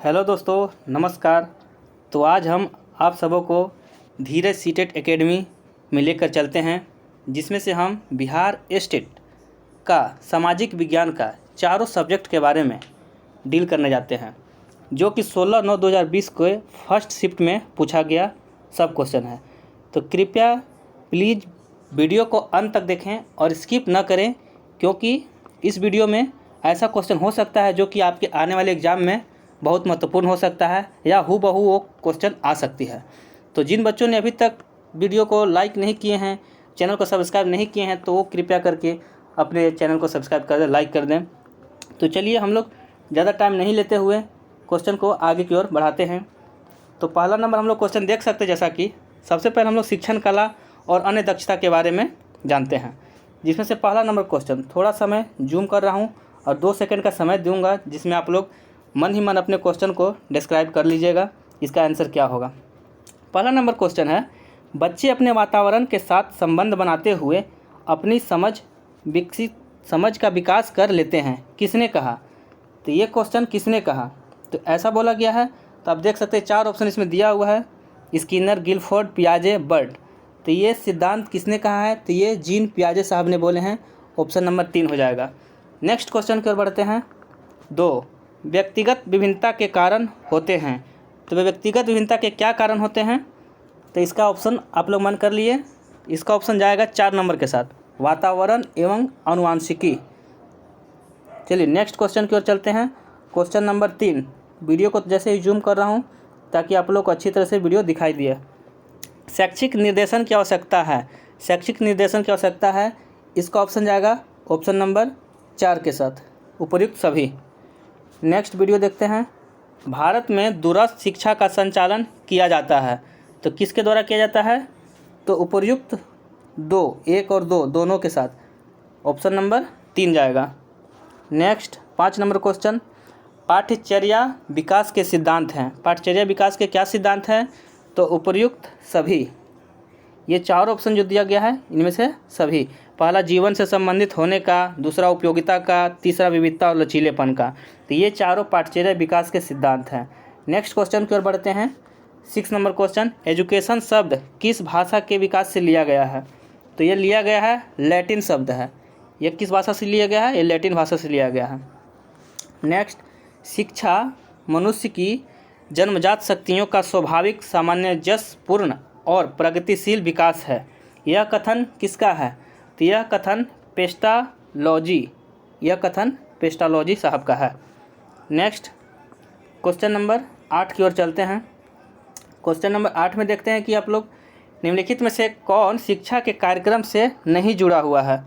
Hello दोस्तों, नमस्कार। तो आज हम आप सबों को धीरज सीटेट एकेडमी में लेकर चलते हैं, जिसमें से हम बिहार स्टेट का सामाजिक विज्ञान का चारों सब्जेक्ट के बारे में डील करने जाते हैं, जो कि 16/9/2020 को फर्स्ट शिफ्ट में पूछा गया सब क्वेश्चन है। तो कृपया प्लीज़ वीडियो को अंत तक देखें और स्किप न करें, क्योंकि इस वीडियो में ऐसा क्वेश्चन हो सकता है जो कि आपके आने वाले एग्ज़ाम में बहुत महत्वपूर्ण हो सकता है या हूबहू वो क्वेश्चन आ सकती है। तो जिन बच्चों ने अभी तक वीडियो को लाइक नहीं किए हैं, चैनल को सब्सक्राइब नहीं किए हैं, तो वो कृपया करके अपने चैनल को सब्सक्राइब कर दें, लाइक कर दें। तो चलिए हम लोग ज़्यादा टाइम नहीं लेते हुए क्वेश्चन को आगे की ओर बढ़ाते हैं। तो पहला नंबर हम लोग क्वेश्चन देख सकते हैं, जैसा कि सबसे पहले हम लोग शिक्षण कला और अन्य दक्षता के बारे में जानते हैं, जिसमें से पहला नंबर क्वेश्चन थोड़ा समय जूम कर रहा हूँ और 2 सेकंड का समय दूंगा, जिसमें आप लोग मन ही मन अपने क्वेश्चन को डिस्क्राइब कर लीजिएगा इसका आंसर क्या होगा। पहला नंबर क्वेश्चन है, बच्चे अपने वातावरण के साथ संबंध बनाते हुए अपनी समझ का विकास कर लेते हैं, किसने कहा? तो ये क्वेश्चन किसने कहा, तो ऐसा बोला गया है। तो आप देख सकते हैं 4 ऑप्शन इसमें दिया हुआ है, स्किनर, गिलफोर्ड, पियाजे, बर्ड। तो ये सिद्धांत किसने कहा है? तो ये जीन पियाजे साहब ने बोले हैं। ऑप्शन नंबर 3 हो जाएगा। नेक्स्ट क्वेश्चन की ओर बढ़ते हैं। 2 व्यक्तिगत विभिन्नता के कारण होते हैं। तो वे व्यक्तिगत विभिन्नता के क्या कारण होते हैं? तो इसका ऑप्शन आप लोग मन कर लिए, इसका ऑप्शन जाएगा 4 नंबर के साथ, वातावरण एवं आनुवांशिकी। चलिए नेक्स्ट क्वेश्चन की ओर चलते हैं। क्वेश्चन नंबर 3, वीडियो को जैसे ही जूम कर रहा हूँ ताकि आप लोग को अच्छी तरह से वीडियो दिखाई दिए। शैक्षिक निर्देशन की आवश्यकता है। शैक्षिक निर्देशन की आवश्यकता है, इसका ऑप्शन जाएगा ऑप्शन नंबर 4 के साथ, उपर्युक्त सभी। नेक्स्ट वीडियो देखते हैं। भारत में दूरस्थ शिक्षा का संचालन किया जाता है, तो किसके द्वारा किया जाता है? तो उपर्युक्त 2, 1 और 2 दोनों के साथ, ऑप्शन नंबर 3 जाएगा। नेक्स्ट 5 नंबर क्वेश्चन, पाठ्यचर्या विकास के सिद्धांत हैं। पाठ्यचर्या विकास के क्या सिद्धांत हैं? तो उपर्युक्त सभी। ये 4 ऑप्शन जो दिया गया है इनमें से सभी। पहला जीवन से संबंधित होने का, दूसरा उपयोगिता का, तीसरा विविधता और लचीलेपन का। तो ये चारों पाठ्यचर्या विकास के सिद्धांत हैं। नेक्स्ट क्वेश्चन की ओर बढ़ते हैं। 6 नंबर क्वेश्चन, एजुकेशन शब्द किस भाषा के विकास से लिया गया है? तो ये लिया गया है लैटिन शब्द है। ये किस भाषा से लिया गया है? ये लैटिन भाषा से लिया गया है। नेक्स्ट, शिक्षा मनुष्य की जन्मजात शक्तियों का स्वाभाविक, सामंजस्यपूर्ण और प्रगतिशील विकास है। यह कथन किसका है? तो यह कथन पेस्टालॉजी साहब का है। नेक्स्ट क्वेश्चन नंबर 8 की ओर चलते हैं। क्वेश्चन नंबर 8 में देखते हैं कि आप लोग निम्नलिखित में से कौन शिक्षा के कार्यक्रम से नहीं जुड़ा हुआ है?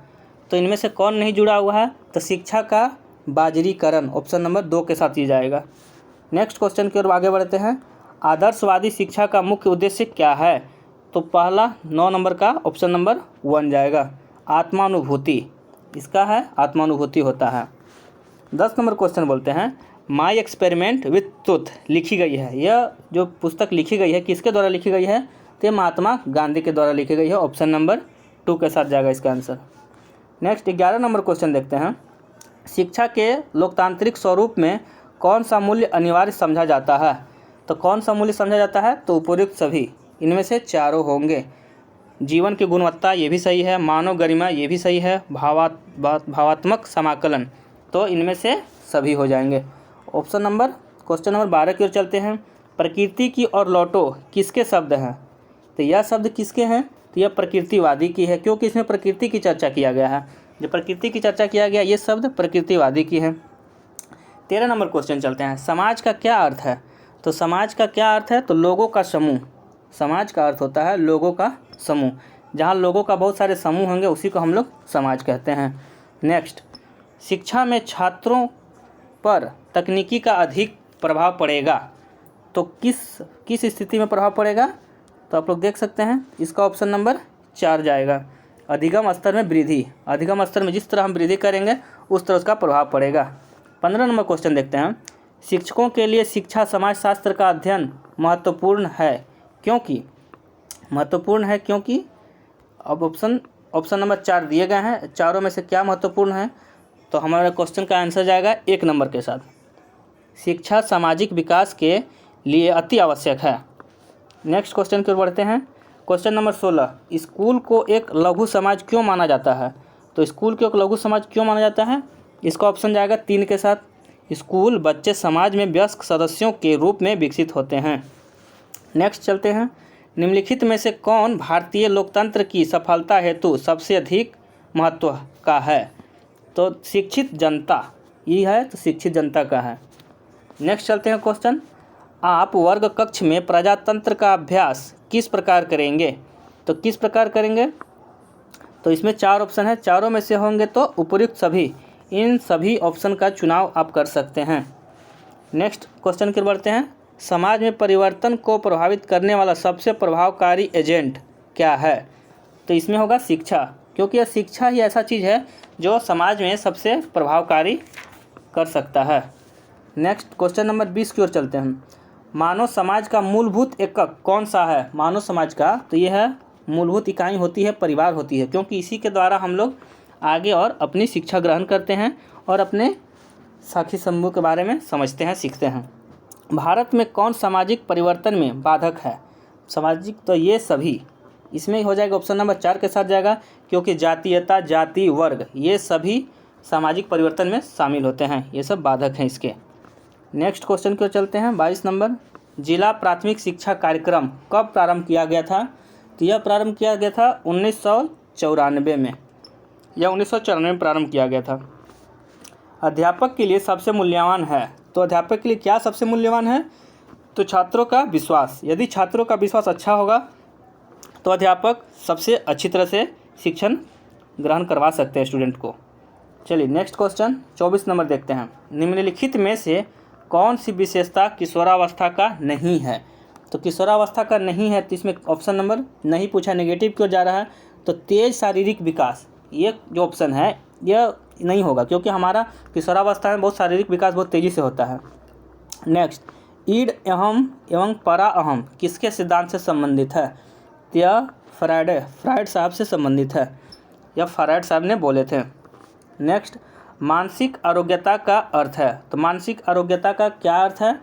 तो इनमें से कौन नहीं जुड़ा हुआ है? तो शिक्षा का बाजारीकरण, ऑप्शन नंबर 2 के साथ ही जाएगा। नेक्स्ट क्वेश्चन की ओर आगे बढ़ते हैं। आदर्शवादी शिक्षा का मुख्य उद्देश्य क्या है? तो पहला 9 नंबर का ऑप्शन नंबर 1 जाएगा, आत्मानुभूति। इसका है आत्मानुभूति होता है। 10 नंबर क्वेश्चन बोलते हैं, माई एक्सपेरिमेंट विथ ट्रुथ लिखी गई है। यह जो पुस्तक लिखी गई है किसके द्वारा लिखी गई है? तो ये महात्मा गांधी के द्वारा लिखी गई है। ऑप्शन नंबर 2 के साथ जाएगा इसका आंसर। नेक्स्ट 11 नंबर क्वेश्चन देखते हैं। शिक्षा के लोकतांत्रिक स्वरूप में कौन सा मूल्य अनिवार्य समझा जाता है? तो कौन सा मूल्य समझा जाता है? तो उपर्युक्त सभी। इनमें से चारों होंगे। जीवन की गुणवत्ता, ये भी सही है। मानव गरिमा, ये भी सही है। भावात्मक समाकलन, तो इनमें से सभी हो जाएंगे। ऑप्शन नंबर क्वेश्चन नंबर 12 की ओर चलते हैं। प्रकृति की ओर लौटो किसके शब्द हैं? तो यह शब्द किसके हैं? तो यह प्रकृतिवादी की है, क्योंकि इसमें प्रकृति की चर्चा किया गया है। जो प्रकृति की चर्चा किया गया ये शब्द प्रकृतिवादी की है। 13 नंबर क्वेश्चन चलते हैं। समाज का क्या अर्थ है? तो समाज का क्या अर्थ है? तो लोगों का समूह। समाज का अर्थ होता है लोगों का समूह। जहाँ लोगों का बहुत सारे समूह होंगे उसी को हम लोग समाज कहते हैं। नेक्स्ट, शिक्षा में छात्रों पर तकनीकी का अधिक प्रभाव पड़ेगा, तो किस स्थिति में प्रभाव पड़ेगा? तो आप लोग देख सकते हैं इसका ऑप्शन नंबर 4 जाएगा, अधिगम स्तर में वृद्धि। अधिगम स्तर में जिस तरह हम वृद्धि करेंगे उस तरह उसका प्रभाव पड़ेगा। 15 नंबर क्वेश्चन देखते हैं। शिक्षकों के लिए शिक्षा समाजशास्त्र का अध्ययन महत्वपूर्ण है, क्योंकि अब ऑप्शन नंबर 4 दिए गए हैं। चारों में से क्या महत्वपूर्ण है? तो हमारा क्वेश्चन का आंसर जाएगा 1 नंबर के साथ। शिक्षा सामाजिक विकास के लिए अति आवश्यक है। नेक्स्ट क्वेश्चन की ओर बढ़ते हैं। क्वेश्चन नंबर 16, स्कूल को एक लघु समाज क्यों माना जाता है? तो स्कूल को एक लघु समाज क्यों माना जाता है? इसका ऑप्शन जाएगा 3 के साथ। स्कूल बच्चे समाज में वयस्क सदस्यों के रूप में विकसित होते हैं। नेक्स्ट चलते हैं। निम्नलिखित में से कौन भारतीय लोकतंत्र की सफलता हेतु सबसे अधिक महत्व का है? तो शिक्षित जनता, ये है तो शिक्षित जनता का है। नेक्स्ट चलते हैं क्वेश्चन, आप वर्ग कक्ष में प्रजातंत्र का अभ्यास किस प्रकार करेंगे? तो किस प्रकार करेंगे? तो इसमें 4 ऑप्शन है, चारों में से होंगे तो उपयुक्त सभी, इन सभी ऑप्शन का चुनाव आप कर सकते हैं। नेक्स्ट क्वेश्चन की ओर बढ़ते हैं। समाज में परिवर्तन को प्रभावित करने वाला सबसे प्रभावकारी एजेंट क्या है? तो इसमें होगा शिक्षा, क्योंकि यह शिक्षा ही ऐसा चीज़ है जो समाज में सबसे प्रभावकारी कर सकता है। नेक्स्ट क्वेश्चन नंबर 20 की ओर चलते हैं। मानव समाज का मूलभूत एकक कौन सा है? मानव समाज का तो यह है मूलभूत इकाई होती है, परिवार होती है, क्योंकि इसी के द्वारा हम लोग आगे और अपनी शिक्षा ग्रहण करते हैं और अपने साथी समूह के बारे में समझते हैं, सीखते हैं। भारत में कौन सामाजिक परिवर्तन में बाधक है? सामाजिक तो ये सभी, इसमें हो जाएगा ऑप्शन नंबर 4 के साथ जाएगा, क्योंकि जातीयता, जाति, वर्ग ये सभी सामाजिक परिवर्तन में शामिल होते हैं, ये सब बाधक हैं इसके। नेक्स्ट क्वेश्चन की ओर चलते हैं। 22 नंबर, जिला प्राथमिक शिक्षा कार्यक्रम कब प्रारंभ किया गया था? तो यह प्रारंभ किया गया था 1994 में, यह 1994 में प्रारंभ किया गया था। अध्यापक के लिए सबसे मूल्यवान है, तो अध्यापक के लिए क्या सबसे मूल्यवान है? तो छात्रों का विश्वास। यदि छात्रों का विश्वास अच्छा होगा तो अध्यापक सबसे अच्छी तरह से शिक्षण ग्रहण करवा सकते हैं स्टूडेंट को। चलिए नेक्स्ट क्वेश्चन 24 नंबर देखते हैं। निम्नलिखित में से कौन सी विशेषता किशोरावस्था का नहीं है? तो किशोरावस्था का नहीं है तो इसमें ऑप्शन नंबर नहीं पूछा, नेगेटिव क्यों जा रहा है? तो तेज शारीरिक विकास, ये जो ऑप्शन है यह नहीं होगा, क्योंकि हमारा किशोरावस्था में बहुत शारीरिक विकास बहुत तेज़ी से होता है। नेक्स्ट, ईड अहम एवं परा अहम किसके सिद्धांत से संबंधित है? यह फ्राइड साहब से संबंधित है, यह फ्राइड साहब ने बोले थे। नेक्स्ट, मानसिक आरोग्यता का अर्थ है, तो मानसिक आरोग्यता का क्या अर्थ है?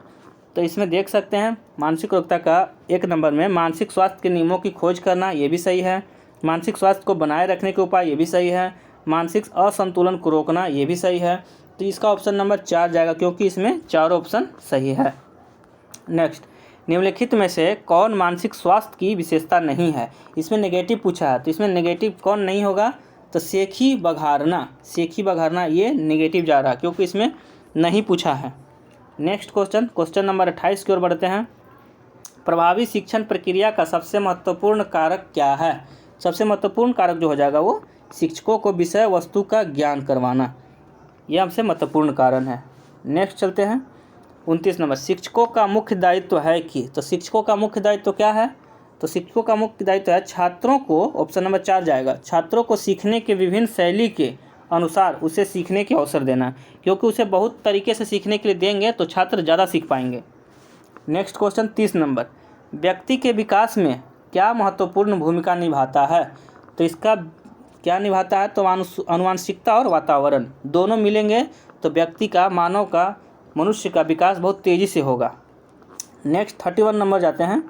तो इसमें देख सकते हैं मानसिक आरोग्यता का 1 नंबर में मानसिक स्वास्थ्य के नियमों की खोज करना, ये भी सही है। मानसिक स्वास्थ्य को बनाए रखने के उपाय, ये भी सही है। मानसिक असंतुलन को रोकना, ये भी सही है। तो इसका ऑप्शन नंबर 4 जाएगा, क्योंकि इसमें चारों ऑप्शन सही है। नेक्स्ट, निम्नलिखित में से कौन मानसिक स्वास्थ्य की विशेषता नहीं है? इसमें नेगेटिव पूछा है, तो इसमें नेगेटिव कौन नहीं होगा? तो सेखी बघारना ये नेगेटिव जा रहा है, क्योंकि इसमें नहीं पूछा है। नेक्स्ट क्वेश्चन नंबर 28 की ओर बढ़ते हैं। प्रभावी शिक्षण प्रक्रिया का सबसे महत्वपूर्ण कारक क्या है? सबसे महत्वपूर्ण कारक जो हो जाएगा वो शिक्षकों को विषय वस्तु का ज्ञान करवाना, यह हमसे महत्वपूर्ण कारण है। नेक्स्ट चलते हैं 29 नंबर, शिक्षकों का मुख्य दायित्व है कि? तो शिक्षकों का मुख्य दायित्व क्या है? तो शिक्षकों का मुख्य दायित्व है छात्रों को, ऑप्शन नंबर 4 जाएगा, छात्रों को सीखने के विभिन्न शैली के अनुसार उसे सीखने के अवसर देना, क्योंकि उसे बहुत तरीके से सीखने के लिए देंगे तो छात्र ज़्यादा सीख पाएंगे। नेक्स्ट क्वेश्चन 30 नंबर, व्यक्ति के विकास में क्या महत्वपूर्ण भूमिका निभाता है? तो इसका क्या निभाता है? तो आनुवंशिकता और वातावरण दोनों मिलेंगे तो व्यक्ति का, मानव का, मनुष्य का विकास बहुत तेज़ी से होगा। नेक्स्ट 31 नंबर जाते हैं।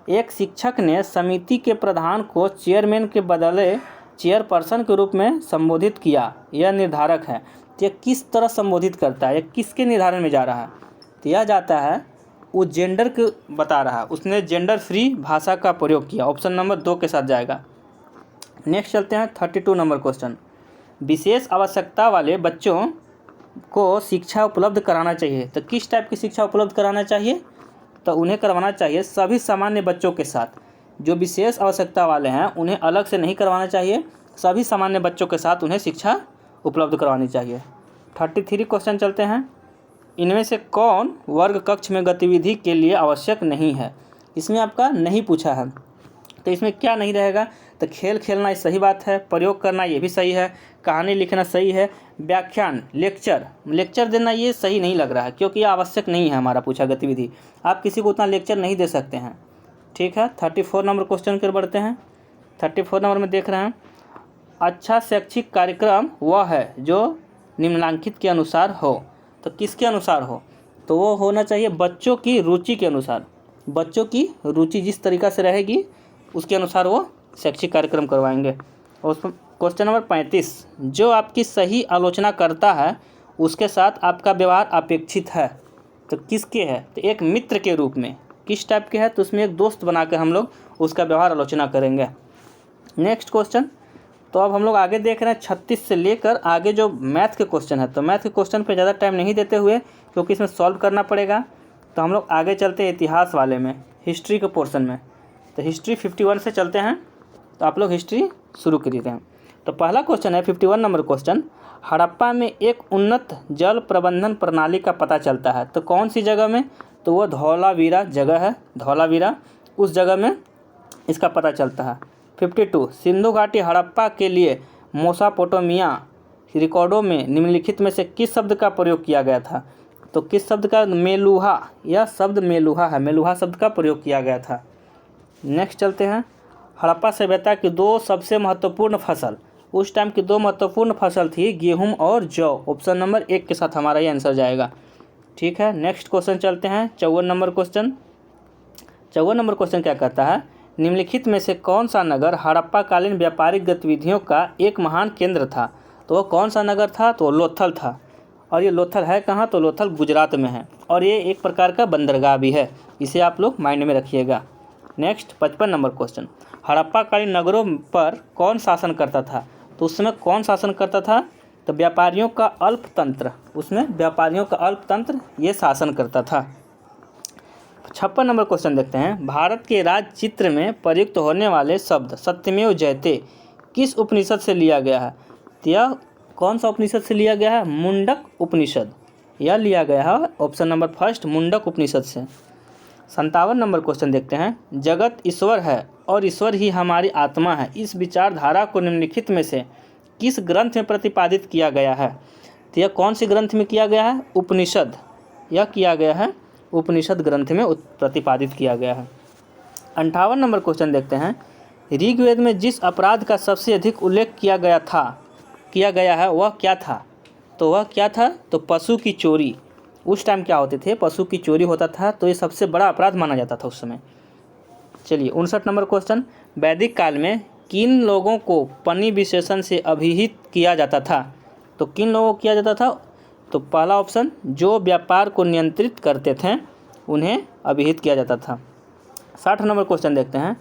एक शिक्षक ने समिति के प्रधान को चेयरमैन के बदले चेयरपर्सन के रूप में संबोधित किया, यह निर्धारक है। तो यह किस तरह संबोधित करता है, यह किसके निर्धारण में जा रहा है? तो यह जाता है वो जेंडर के बता रहा है, उसने जेंडर फ्री भाषा का प्रयोग किया, ऑप्शन नंबर 2 के साथ जाएगा। नेक्स्ट चलते हैं 32 नंबर क्वेश्चन, विशेष आवश्यकता वाले बच्चों को शिक्षा उपलब्ध कराना चाहिए। तो किस टाइप की शिक्षा उपलब्ध कराना चाहिए? तो उन्हें करवाना चाहिए सभी सामान्य बच्चों के साथ, जो विशेष आवश्यकता वाले हैं उन्हें अलग से नहीं करवाना चाहिए, सभी सामान्य बच्चों के साथ उन्हें शिक्षा उपलब्ध करवानी चाहिए। 33 क्वेश्चन चलते हैं। इनमें से कौन वर्ग कक्ष में गतिविधि के लिए आवश्यक नहीं है? इसमें आपका नहीं पूछा है, तो इसमें क्या नहीं रहेगा? तो खेल खेलना ये सही बात है, प्रयोग करना ये भी सही है, कहानी लिखना सही है, व्याख्यान लेक्चर देना ये सही नहीं लग रहा है, क्योंकि ये आवश्यक नहीं है हमारा पूछा गतिविधि, आप किसी को उतना लेक्चर नहीं दे सकते हैं। ठीक है, 34 नंबर क्वेश्चन की ओर बढ़ते हैं। 34 नंबर में देख रहे हैं, अच्छा शैक्षिक कार्यक्रम वह है जो निम्नलिखित के अनुसार हो। तो किसके अनुसार हो? तो वो होना चाहिए बच्चों की रुचि के अनुसार। बच्चों की रुचि जिस तरीक़ा से रहेगी उसके अनुसार वो शैक्षिक कार्यक्रम करवाएंगे। और क्वेश्चन नंबर 35, जो आपकी सही आलोचना करता है उसके साथ आपका व्यवहार अपेक्षित है, तो किसके है? तो एक मित्र के रूप में। किस टाइप के है? तो उसमें एक दोस्त बनाकर हम लोग उसका व्यवहार आलोचना करेंगे। नेक्स्ट क्वेश्चन, तो अब हम लोग आगे देख रहे हैं 36 से लेकर आगे जो मैथ के क्वेश्चन है। तो मैथ के क्वेश्चन पे ज़्यादा टाइम नहीं देते हुए, क्योंकि इसमें सॉल्व करना पड़ेगा, तो हम लोग आगे चलते हैं इतिहास वाले में, हिस्ट्री के पोर्शन में। तो हिस्ट्री 51 से चलते हैं, तो आप लोग हिस्ट्री शुरू करिए हैं। तो पहला क्वेश्चन है 51 नंबर क्वेश्चन, हड़प्पा में एक उन्नत जल प्रबंधन प्रणाली का पता चलता है, तो कौन सी जगह में? तो वो धौलावीरा जगह है, धौलावीरा, उस जगह में इसका पता चलता है। 52, सिंधु घाटी हड़प्पा के लिए मोसापोटामिया रिकॉर्डों में निम्नलिखित में से किस शब्द का प्रयोग किया गया था? तो किस शब्द का? मेलुहा, यह शब्द मेलुहा है, मेलुहा शब्द का प्रयोग किया गया था। नेक्स्ट चलते हैं, हड़प्पा सभ्यता की दो सबसे महत्वपूर्ण फसल, उस टाइम की दो महत्वपूर्ण फसल थी गेहूं और जौ। ऑप्शन नंबर 1 के साथ हमारा ये आंसर जाएगा। ठीक है, नेक्स्ट क्वेश्चन चलते हैं 54 नंबर क्वेश्चन। 54 नंबर क्वेश्चन क्या कहता है, निम्नलिखित में से कौन सा नगर हड़प्पा कालीन व्यापारिक गतिविधियों का एक महान केंद्र था? तो वो कौन सा नगर था? तो लोथल था। और ये लोथल है कहाँ? तो लोथल गुजरात में है, और ये एक प्रकार का बंदरगाह भी है, इसे आप लोग माइंड में रखिएगा। नेक्स्ट 55 नंबर क्वेश्चन, हड़प्पा कालीन नगरों पर कौन शासन करता था? तो उस समय कौन शासन करता था? तो व्यापारियों का अल्पतंत्र, उसमें व्यापारियों का अल्पतंत्र ये शासन करता था। 56 नंबर क्वेश्चन देखते हैं, भारत के राजचित्र में प्रयुक्त होने वाले शब्द सत्यमेव जयते किस उपनिषद से लिया गया है? तो यह कौन सा उपनिषद से लिया गया है? मुंडक उपनिषद, यह लिया गया है ऑप्शन नंबर फर्स्ट मुंडक उपनिषद से। 57 नंबर क्वेश्चन देखते हैं, जगत ईश्वर है और ईश्वर ही हमारी आत्मा है, इस विचारधारा को निम्नलिखित में से किस ग्रंथ में प्रतिपादित किया गया है? तो यह कौन से ग्रंथ में किया गया है? उपनिषद, यह किया गया है उपनिषद ग्रंथ में प्रतिपादित किया गया है। 58 नंबर क्वेश्चन देखते हैं, ऋग्वेद में जिस अपराध का सबसे अधिक उल्लेख किया गया है वह क्या था? तो वह क्या था? तो पशु की चोरी। उस टाइम क्या होते थे? पशु की चोरी होता था, तो ये सबसे बड़ा अपराध माना जाता था उस समय। चलिए 59 नंबर क्वेश्चन, वैदिक काल में किन लोगों को पनी विशेषण से अभिहित किया जाता था? तो किन लोगों को किया जाता था? तो पहला ऑप्शन, जो व्यापार को नियंत्रित करते थे उन्हें अभिहित किया जाता था। 60 नंबर क्वेश्चन देखते हैं,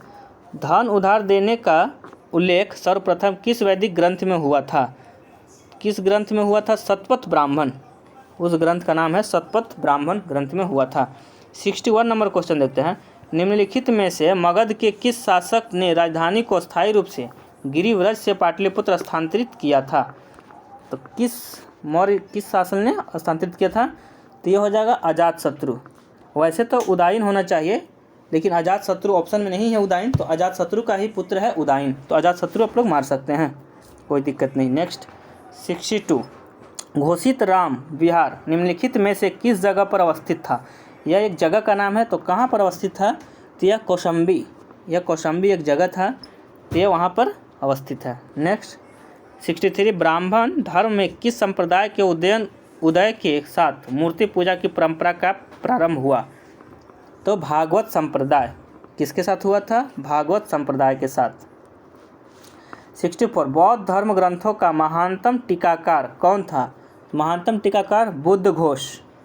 धन उधार देने का उल्लेख सर्वप्रथम किस वैदिक ग्रंथ में हुआ था? किस ग्रंथ में हुआ था? शतपथ ब्राह्मण, उस ग्रंथ का नाम है शतपथ ब्राह्मण ग्रंथ में हुआ था। 61 नंबर क्वेश्चन देखते हैं, निम्नलिखित में से मगध के किस शासक ने राजधानी को स्थायी रूप से गिरिव्रज से पाटलिपुत्र स्थानांतरित किया था? तो किस शासन ने स्थानांतरित किया था? तो ये हो जाएगा अजातशत्रु। वैसे तो उदयन होना चाहिए, लेकिन अजातशत्रु ऑप्शन में नहीं है उदयन, तो अजातशत्रु का ही पुत्र है उदयन, तो अजातशत्रु आप लोग मार सकते हैं, कोई दिक्कत नहीं। नेक्स्ट 62, घोषित राम विहार निम्नलिखित में से किस जगह पर अवस्थित था? यह एक जगह का नाम है, तो कहाँ पर अवस्थित था? तो यह कौशाम्बी, एक जगह था, तो यह वहाँ पर अवस्थित है। नेक्स्ट 63, ब्राह्मण धर्म में किस संप्रदाय के उदय के साथ मूर्ति पूजा की परंपरा का प्रारंभ हुआ? तो भागवत संप्रदाय, किसके साथ हुआ था? भागवत संप्रदाय के साथ। 64, बौद्ध धर्म ग्रंथों का महानतम टीकाकार कौन था? महानतम टीकाकार बुद्ध घोष।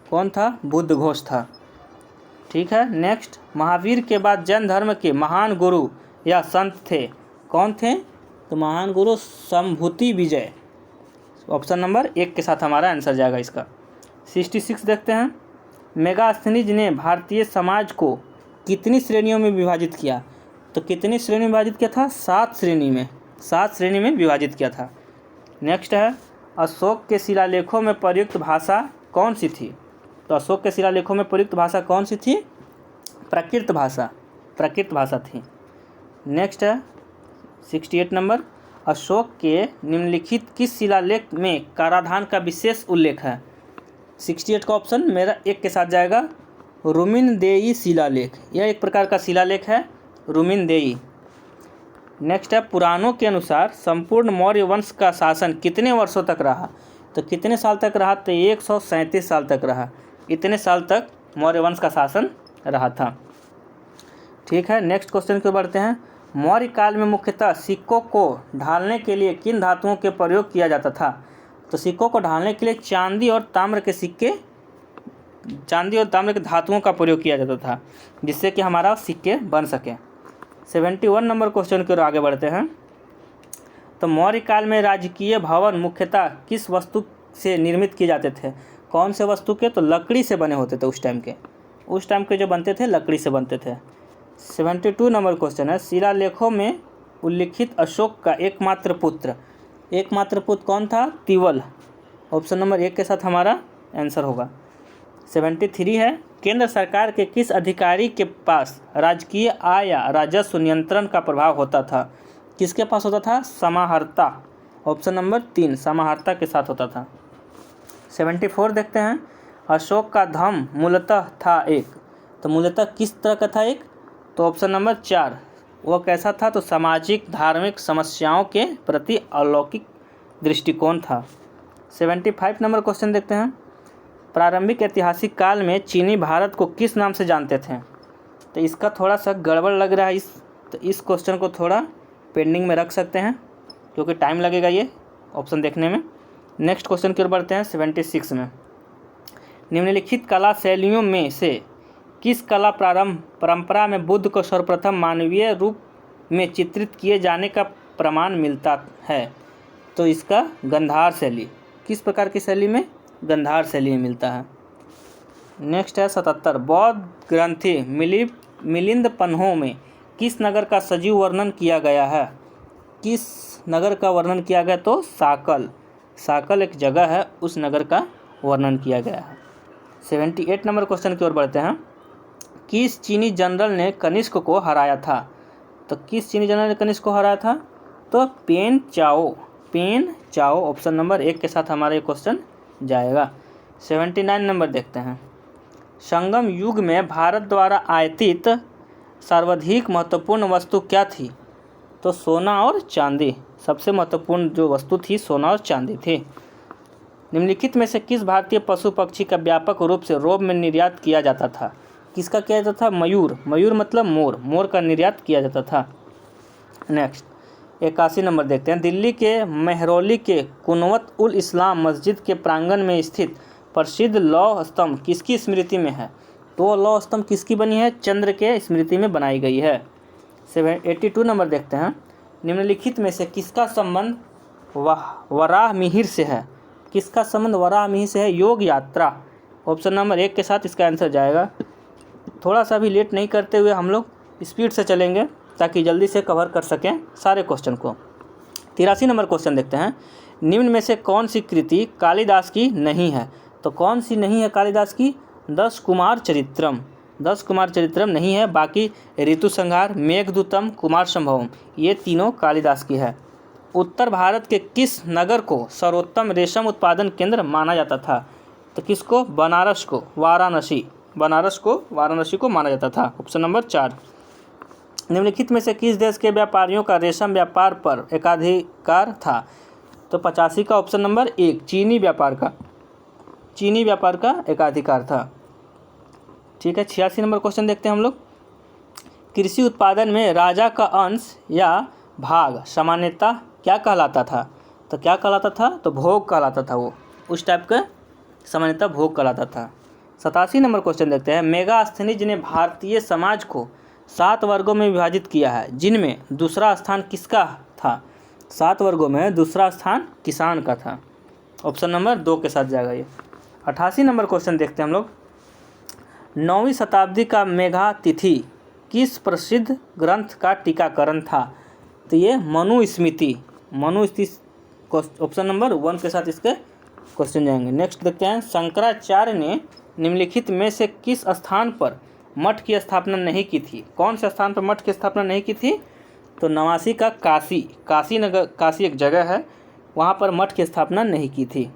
कौन था? बुद्ध घोष था। ठीक है, नेक्स्ट, महावीर के बाद जैन धर्म के महान गुरु या संत थे, कौन थे? तो महान गुरु संभूति विजय, ऑप्शन नंबर 1 के साथ हमारा आंसर जाएगा इसका। 66 देखते हैं, मेगास्थनीज ने भारतीय समाज को कितनी श्रेणियों में विभाजित किया? तो कितनी श्रेणी में विभाजित किया था? 7 श्रेणी में विभाजित किया था। नेक्स्ट है, अशोक के शिलालेखों में प्रयुक्त भाषा कौन सी थी? तो अशोक के शिलालेखों में प्रयुक्त भाषा कौन सी थी? प्राकृत भाषा थी। नेक्स्ट है 68 नंबर, अशोक के निम्नलिखित किस शिलालेख में कराधान का विशेष उल्लेख है? 68 का ऑप्शन मेरा 1 के साथ जाएगा, रुमिनदेई शिलालेख, यह एक प्रकार का शिलालेख है, रुमिनदेई। नेक्स्ट है, पुराणों के अनुसार संपूर्ण मौर्य वंश का शासन कितने वर्षों तक रहा? तो कितने साल तक रहा? तो 137 साल तक रहा। इतने साल तक मौर्य वंश का शासन रहा था। ठीक है, नेक्स्ट क्वेश्चन की ओर बढ़ते हैं। मौर्य काल में मुख्यतः सिक्कों को ढालने के लिए किन धातुओं के प्रयोग किया जाता था? तो सिक्कों को ढालने के लिए चांदी और ताम्र के धातुओं का प्रयोग किया जाता था, जिससे कि हमारा सिक्के बन सके। 71 नंबर क्वेश्चन की ओर आगे बढ़ते हैं। तो मौर्य काल में राजकीय भवन मुख्यतः किस वस्तु से निर्मित किए जाते थे? कौन से वस्तु के? तो लकड़ी से बने होते थे। उस टाइम के जो बनते थे लकड़ी से बनते थे। 72 नंबर क्वेश्चन है। शिलालेखों में उल्लिखित अशोक का एकमात्र पुत्र कौन था? तिवल। ऑप्शन नंबर 1 के साथ हमारा आंसर होगा। 73 है। केंद्र सरकार के किस अधिकारी के पास राजकीय आय या राजस्व नियंत्रण का प्रभाव होता था? किसके पास होता था? समाहर्ता। ऑप्शन नंबर 3 समाहर्ता के साथ होता था। 74 देखते हैं। अशोक का धर्म मूलतः था एक, तो मूलतः किस तरह का था एक? तो ऑप्शन नंबर 4 वो कैसा था? तो सामाजिक धार्मिक समस्याओं के प्रति अलौकिक दृष्टिकोण था। 75 नंबर क्वेश्चन देखते हैं। प्रारंभिक ऐतिहासिक काल में चीनी भारत को किस नाम से जानते थे? तो इसका थोड़ा सा गड़बड़ लग रहा है, तो इस क्वेश्चन को थोड़ा पेंडिंग में रख सकते हैं, क्योंकि टाइम लगेगा ये ऑप्शन देखने में। नेक्स्ट क्वेश्चन की ओर बढ़ते हैं। 76 में निम्नलिखित कला शैलियों में से किस कला परंपरा में बुद्ध को सर्वप्रथम मानवीय रूप में चित्रित किए जाने का प्रमाण मिलता है? तो इसका गंधार शैली। किस प्रकार की शैली में? गंधार शैली में मिलता है। नेक्स्ट है 77। बौद्ध ग्रंथि मिलिंद पन्हों में किस नगर का सजीव वर्णन किया गया है? किस नगर का वर्णन किया गया? तो साकल एक जगह है, उस नगर का वर्णन किया गया है। 78 नंबर क्वेश्चन की ओर बढ़ते हैं। किस चीनी जनरल ने कनिष्क को हराया था? तो किस चीनी जनरल ने कनिष्क को हराया था? तो पेन चाओ। ऑप्शन नंबर 1 के साथ हमारा ये क्वेश्चन जाएगा। 79 नंबर देखते हैं। संगम युग में भारत द्वारा आयातित सर्वाधिक महत्वपूर्ण वस्तु क्या थी? तो सोना और चांदी। सबसे महत्वपूर्ण जो वस्तु थी सोना और चांदी थी। निम्नलिखित में से किस भारतीय पशु पक्षी का व्यापक रूप से रोम में निर्यात किया जाता था? किसका किया जाता था? मयूर मतलब मोर का निर्यात किया जाता था। नेक्स्ट 81 नंबर देखते हैं। दिल्ली के मेहरौली के कुनवत उल इस्लाम मस्जिद के प्रांगण में स्थित प्रसिद्ध लौह स्तंभ किसकी स्मृति में है? तो लौह स्तंभ किसकी बनी है? चंद्र के स्मृति में बनाई गई है। 82 नंबर देखते हैं। निम्नलिखित में से किसका संबंध वराह मिहिर से है? किसका संबंध वराह मिहिर से है? योग यात्रा। ऑप्शन नंबर 1 के साथ इसका आंसर जाएगा। थोड़ा सा भी लेट नहीं करते हुए हम लोग स्पीड से चलेंगे ताकि जल्दी से कवर कर सकें सारे क्वेश्चन को। 83 नंबर क्वेश्चन देखते हैं। निम्न में से कौन सी कृति कालिदास की नहीं है? तो कौन सी नहीं है कालिदास की? 10 कुमार चरित्रम नहीं है। बाकी ऋतु संहार, मेघदूतम, कुमार संभवम ये तीनों कालिदास की है। उत्तर भारत के किस नगर को सर्वोत्तम रेशम उत्पादन केंद्र माना जाता था? तो किसको? बनारस को वाराणसी को माना जाता था। Option number 4। निम्नलिखित में से किस देश के व्यापारियों का रेशम व्यापार पर एकाधिकार था? तो 85 का ऑप्शन नंबर 1 चीनी व्यापार का एकाधिकार था। ठीक है, 86 नंबर क्वेश्चन देखते हैं हम लोग। कृषि उत्पादन में राजा का अंश या भाग सामान्यतः क्या कहलाता था? तो क्या कहलाता था? तो भोग कहलाता था। वो उस टाइप का सामान्यतः भोग कहलाता था। 87 नंबर क्वेश्चन देखते हैं। मेगास्थनीज ने भारतीय समाज को 7 वर्गों में विभाजित किया है, जिनमें दूसरा स्थान किसका था? 7 वर्गों में दूसरा स्थान किसान का था। ऑप्शन नंबर 2 के साथ जाएगा ये। 88 नंबर क्वेश्चन देखते हैं हम लोग। 9वीं शताब्दी का मेघातिथि किस प्रसिद्ध ग्रंथ का टीकाकरण था? तो ये मनुस्मृति। ऑप्शन नंबर 1 के साथ इसके क्वेश्चन जाएंगे। नेक्स्ट देखते हैं। शंकराचार्य ने निम्नलिखित में से किस स्थान पर मठ की स्थापना नहीं की थी? कौन से स्थान पर मठ की स्थापना नहीं की थी? तो नवासी का काशी एक जगह है, वहाँ पर मठ की स्थापना नहीं की थी।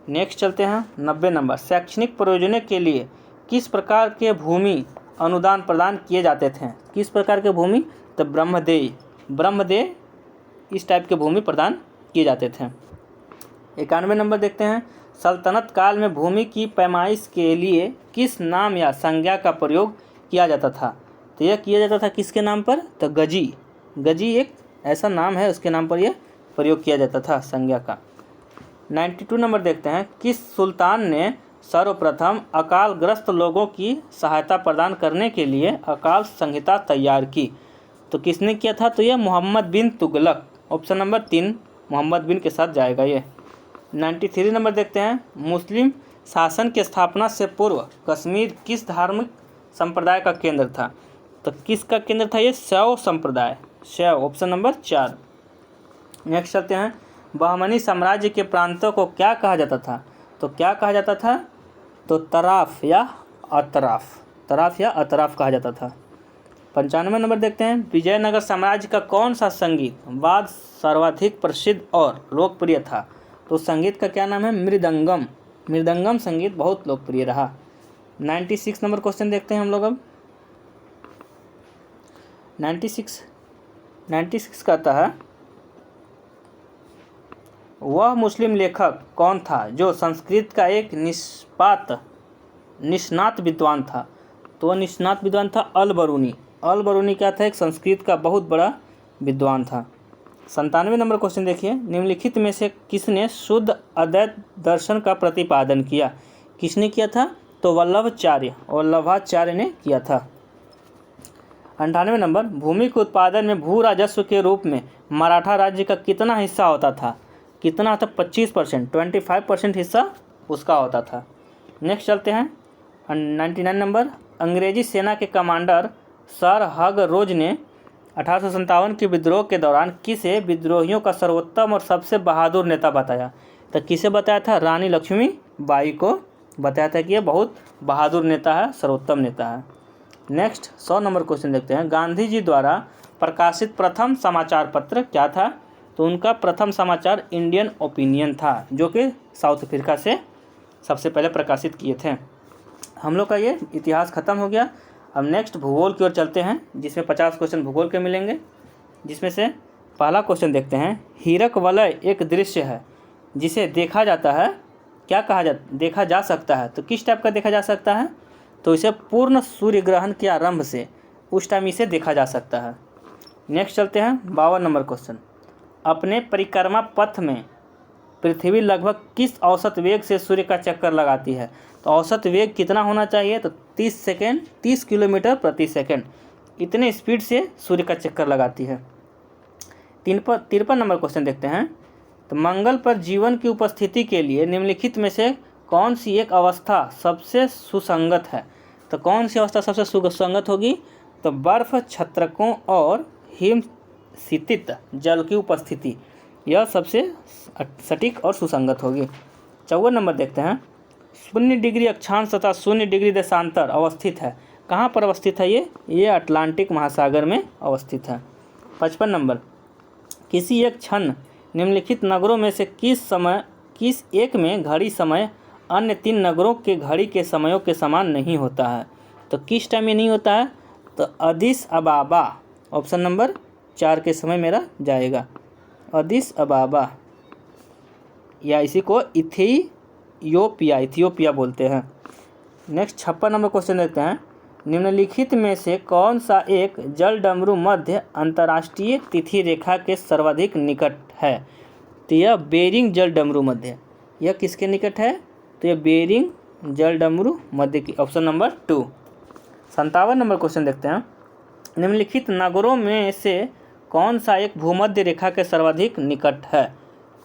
नेक्स्ट चलते हैं। 90 नंबर। शैक्षणिक प्रयोजनों के लिए किस प्रकार के भूमि अनुदान प्रदान किए जाते थे? किस प्रकार के भूमि? तो ब्रह्मदेय इस टाइप के भूमि प्रदान किए जाते थे। 91 नंबर देखते हैं। सल्तनत काल में भूमि की पैमाइश के लिए किस नाम या संज्ञा का प्रयोग किया जाता था? तो यह किया जाता था किसके नाम पर? तो गजी। गजी एक ऐसा नाम है, उसके नाम पर यह प्रयोग किया जाता था संज्ञा का। 92 नंबर देखते हैं, किस सुल्तान ने सर्वप्रथम अकालग्रस्त लोगों की सहायता प्रदान करने के लिए अकाल संहिता तैयार की? तो किसने किया था? तो यह मोहम्मद बिन तुगलक। ऑप्शन नंबर 3 मोहम्मद बिन के साथ जाएगा ये। 93 नंबर देखते हैं, मुस्लिम शासन की स्थापना से पूर्व कश्मीर किस धार्मिक संप्रदाय का केंद्र था? तो किसका केंद्र था? ये शैव संप्रदाय, शैव। Option number 4। नेक्स्ट चलते हैं, बहमनी साम्राज्य के प्रांतों को क्या कहा जाता था? तो क्या कहा जाता था? तो तराफ या अतराफ, तराफ या अतराफ कहा जाता था। 95 नंबर देखते हैं, विजयनगर साम्राज्य का कौन सा संगीत वाद्य सर्वाधिक प्रसिद्ध और लोकप्रिय था? तो संगीत का क्या नाम है? मृदंगम। मृदंगम संगीत बहुत लोकप्रिय रहा। 96 नंबर क्वेश्चन देखते हैं हम लोग अब। 96 कहता है, वह मुस्लिम लेखक कौन था जो संस्कृत का एक निष्णात विद्वान था? तो वह निष्णात विद्वान था अल-बरूनी। अल-बरूनी क्या था? एक संस्कृत का बहुत बड़ा विद्वान था। 97 नंबर क्वेश्चन देखिए, निम्नलिखित में से किसने शुद्ध अद्वैत दर्शन का प्रतिपादन किया? किसने किया था? तो वल्लभाचार्य ने किया था। 98 नंबर, भूमि के उत्पादन में भू राजस्व के रूप में मराठा राज्य का कितना हिस्सा होता था? कितना था? 25%, 25% हिस्सा उसका होता था। नेक्स्ट चलते हैं 99 नंबर, अंग्रेजी सेना के कमांडर सर हग रोज ने 1857 के विद्रोह के दौरान किसे विद्रोहियों का सर्वोत्तम और सबसे बहादुर नेता बताया? तो किसे बताया था? रानी लक्ष्मीबाई को बताया था कि यह बहुत बहादुर नेता है, सर्वोत्तम नेता है। नेक्स्ट 100 नंबर क्वेश्चन देखते हैं, गांधी जी द्वारा प्रकाशित प्रथम समाचार पत्र क्या था? तो उनका प्रथम समाचार इंडियन ओपिनियन था, जो कि साउथ अफ्रीका से सबसे पहले प्रकाशित किए थे। हम लोग का ये इतिहास खत्म हो गया। अब नेक्स्ट भूगोल की ओर चलते हैं, जिसमें 50 क्वेश्चन भूगोल के मिलेंगे। जिसमें से पहला क्वेश्चन देखते हैं, हीरक वलय एक दृश्य है जिसे देखा जाता है, क्या देखा जा सकता है? तो किस टाइप का देखा जा सकता है? तो इसे पूर्ण सूर्य ग्रहण के आरंभ से उस टाइम इसे देखा जा सकता है। नेक्स्ट चलते हैं 52 नंबर क्वेश्चन, अपने परिक्रमा पथ में पृथ्वी लगभग किस औसत वेग से सूर्य का चक्कर लगाती है? तो औसत वेग कितना होना चाहिए? तो 30 किलोमीटर प्रति सेकंड, इतने स्पीड से सूर्य का चक्कर लगाती है। 53 नंबर क्वेश्चन देखते हैं, तो मंगल पर जीवन की उपस्थिति के लिए निम्नलिखित में से कौन सी एक अवस्था सबसे सुसंगत है? तो कौन सी अवस्था सबसे सुसंगत होगी? तो बर्फ, छत्रकों और हिमस्थित जल की उपस्थिति, यह सबसे सटीक और सुसंगत होगी। 54 नंबर देखते हैं, 0 डिग्री अक्षांश तथा 0 डिग्री देशांतर अवस्थित है, कहाँ पर अवस्थित है? ये अटलांटिक महासागर में अवस्थित है। 55 नंबर, किसी एक क्षण निम्नलिखित नगरों में से किस एक में घड़ी समय अन्य 3 नगरों के घड़ी के समयों के समान नहीं होता है? तो किस टाइम ये नहीं होता है? तो अदिस अबाबा। ऑप्शन नंबर 4 के समय मेरा जाएगा, अदिस अबाबा, या इसी को इथियोपिया बोलते हैं। नेक्स्ट 56 नंबर क्वेश्चन देखते हैं, निम्नलिखित में से कौन सा एक जलडमरू मध्य अंतर्राष्ट्रीय तिथि रेखा के सर्वाधिक निकट है? तो यह बेरिंग जलडमरू मध्य, यह किसके निकट है? तो यह बेरिंग जलडमरू मध्य की, ऑप्शन नंबर 2। 57 नंबर क्वेश्चन देखते हैं, निम्नलिखित नगरों में से कौन सा एक भूमध्य रेखा के सर्वाधिक निकट है?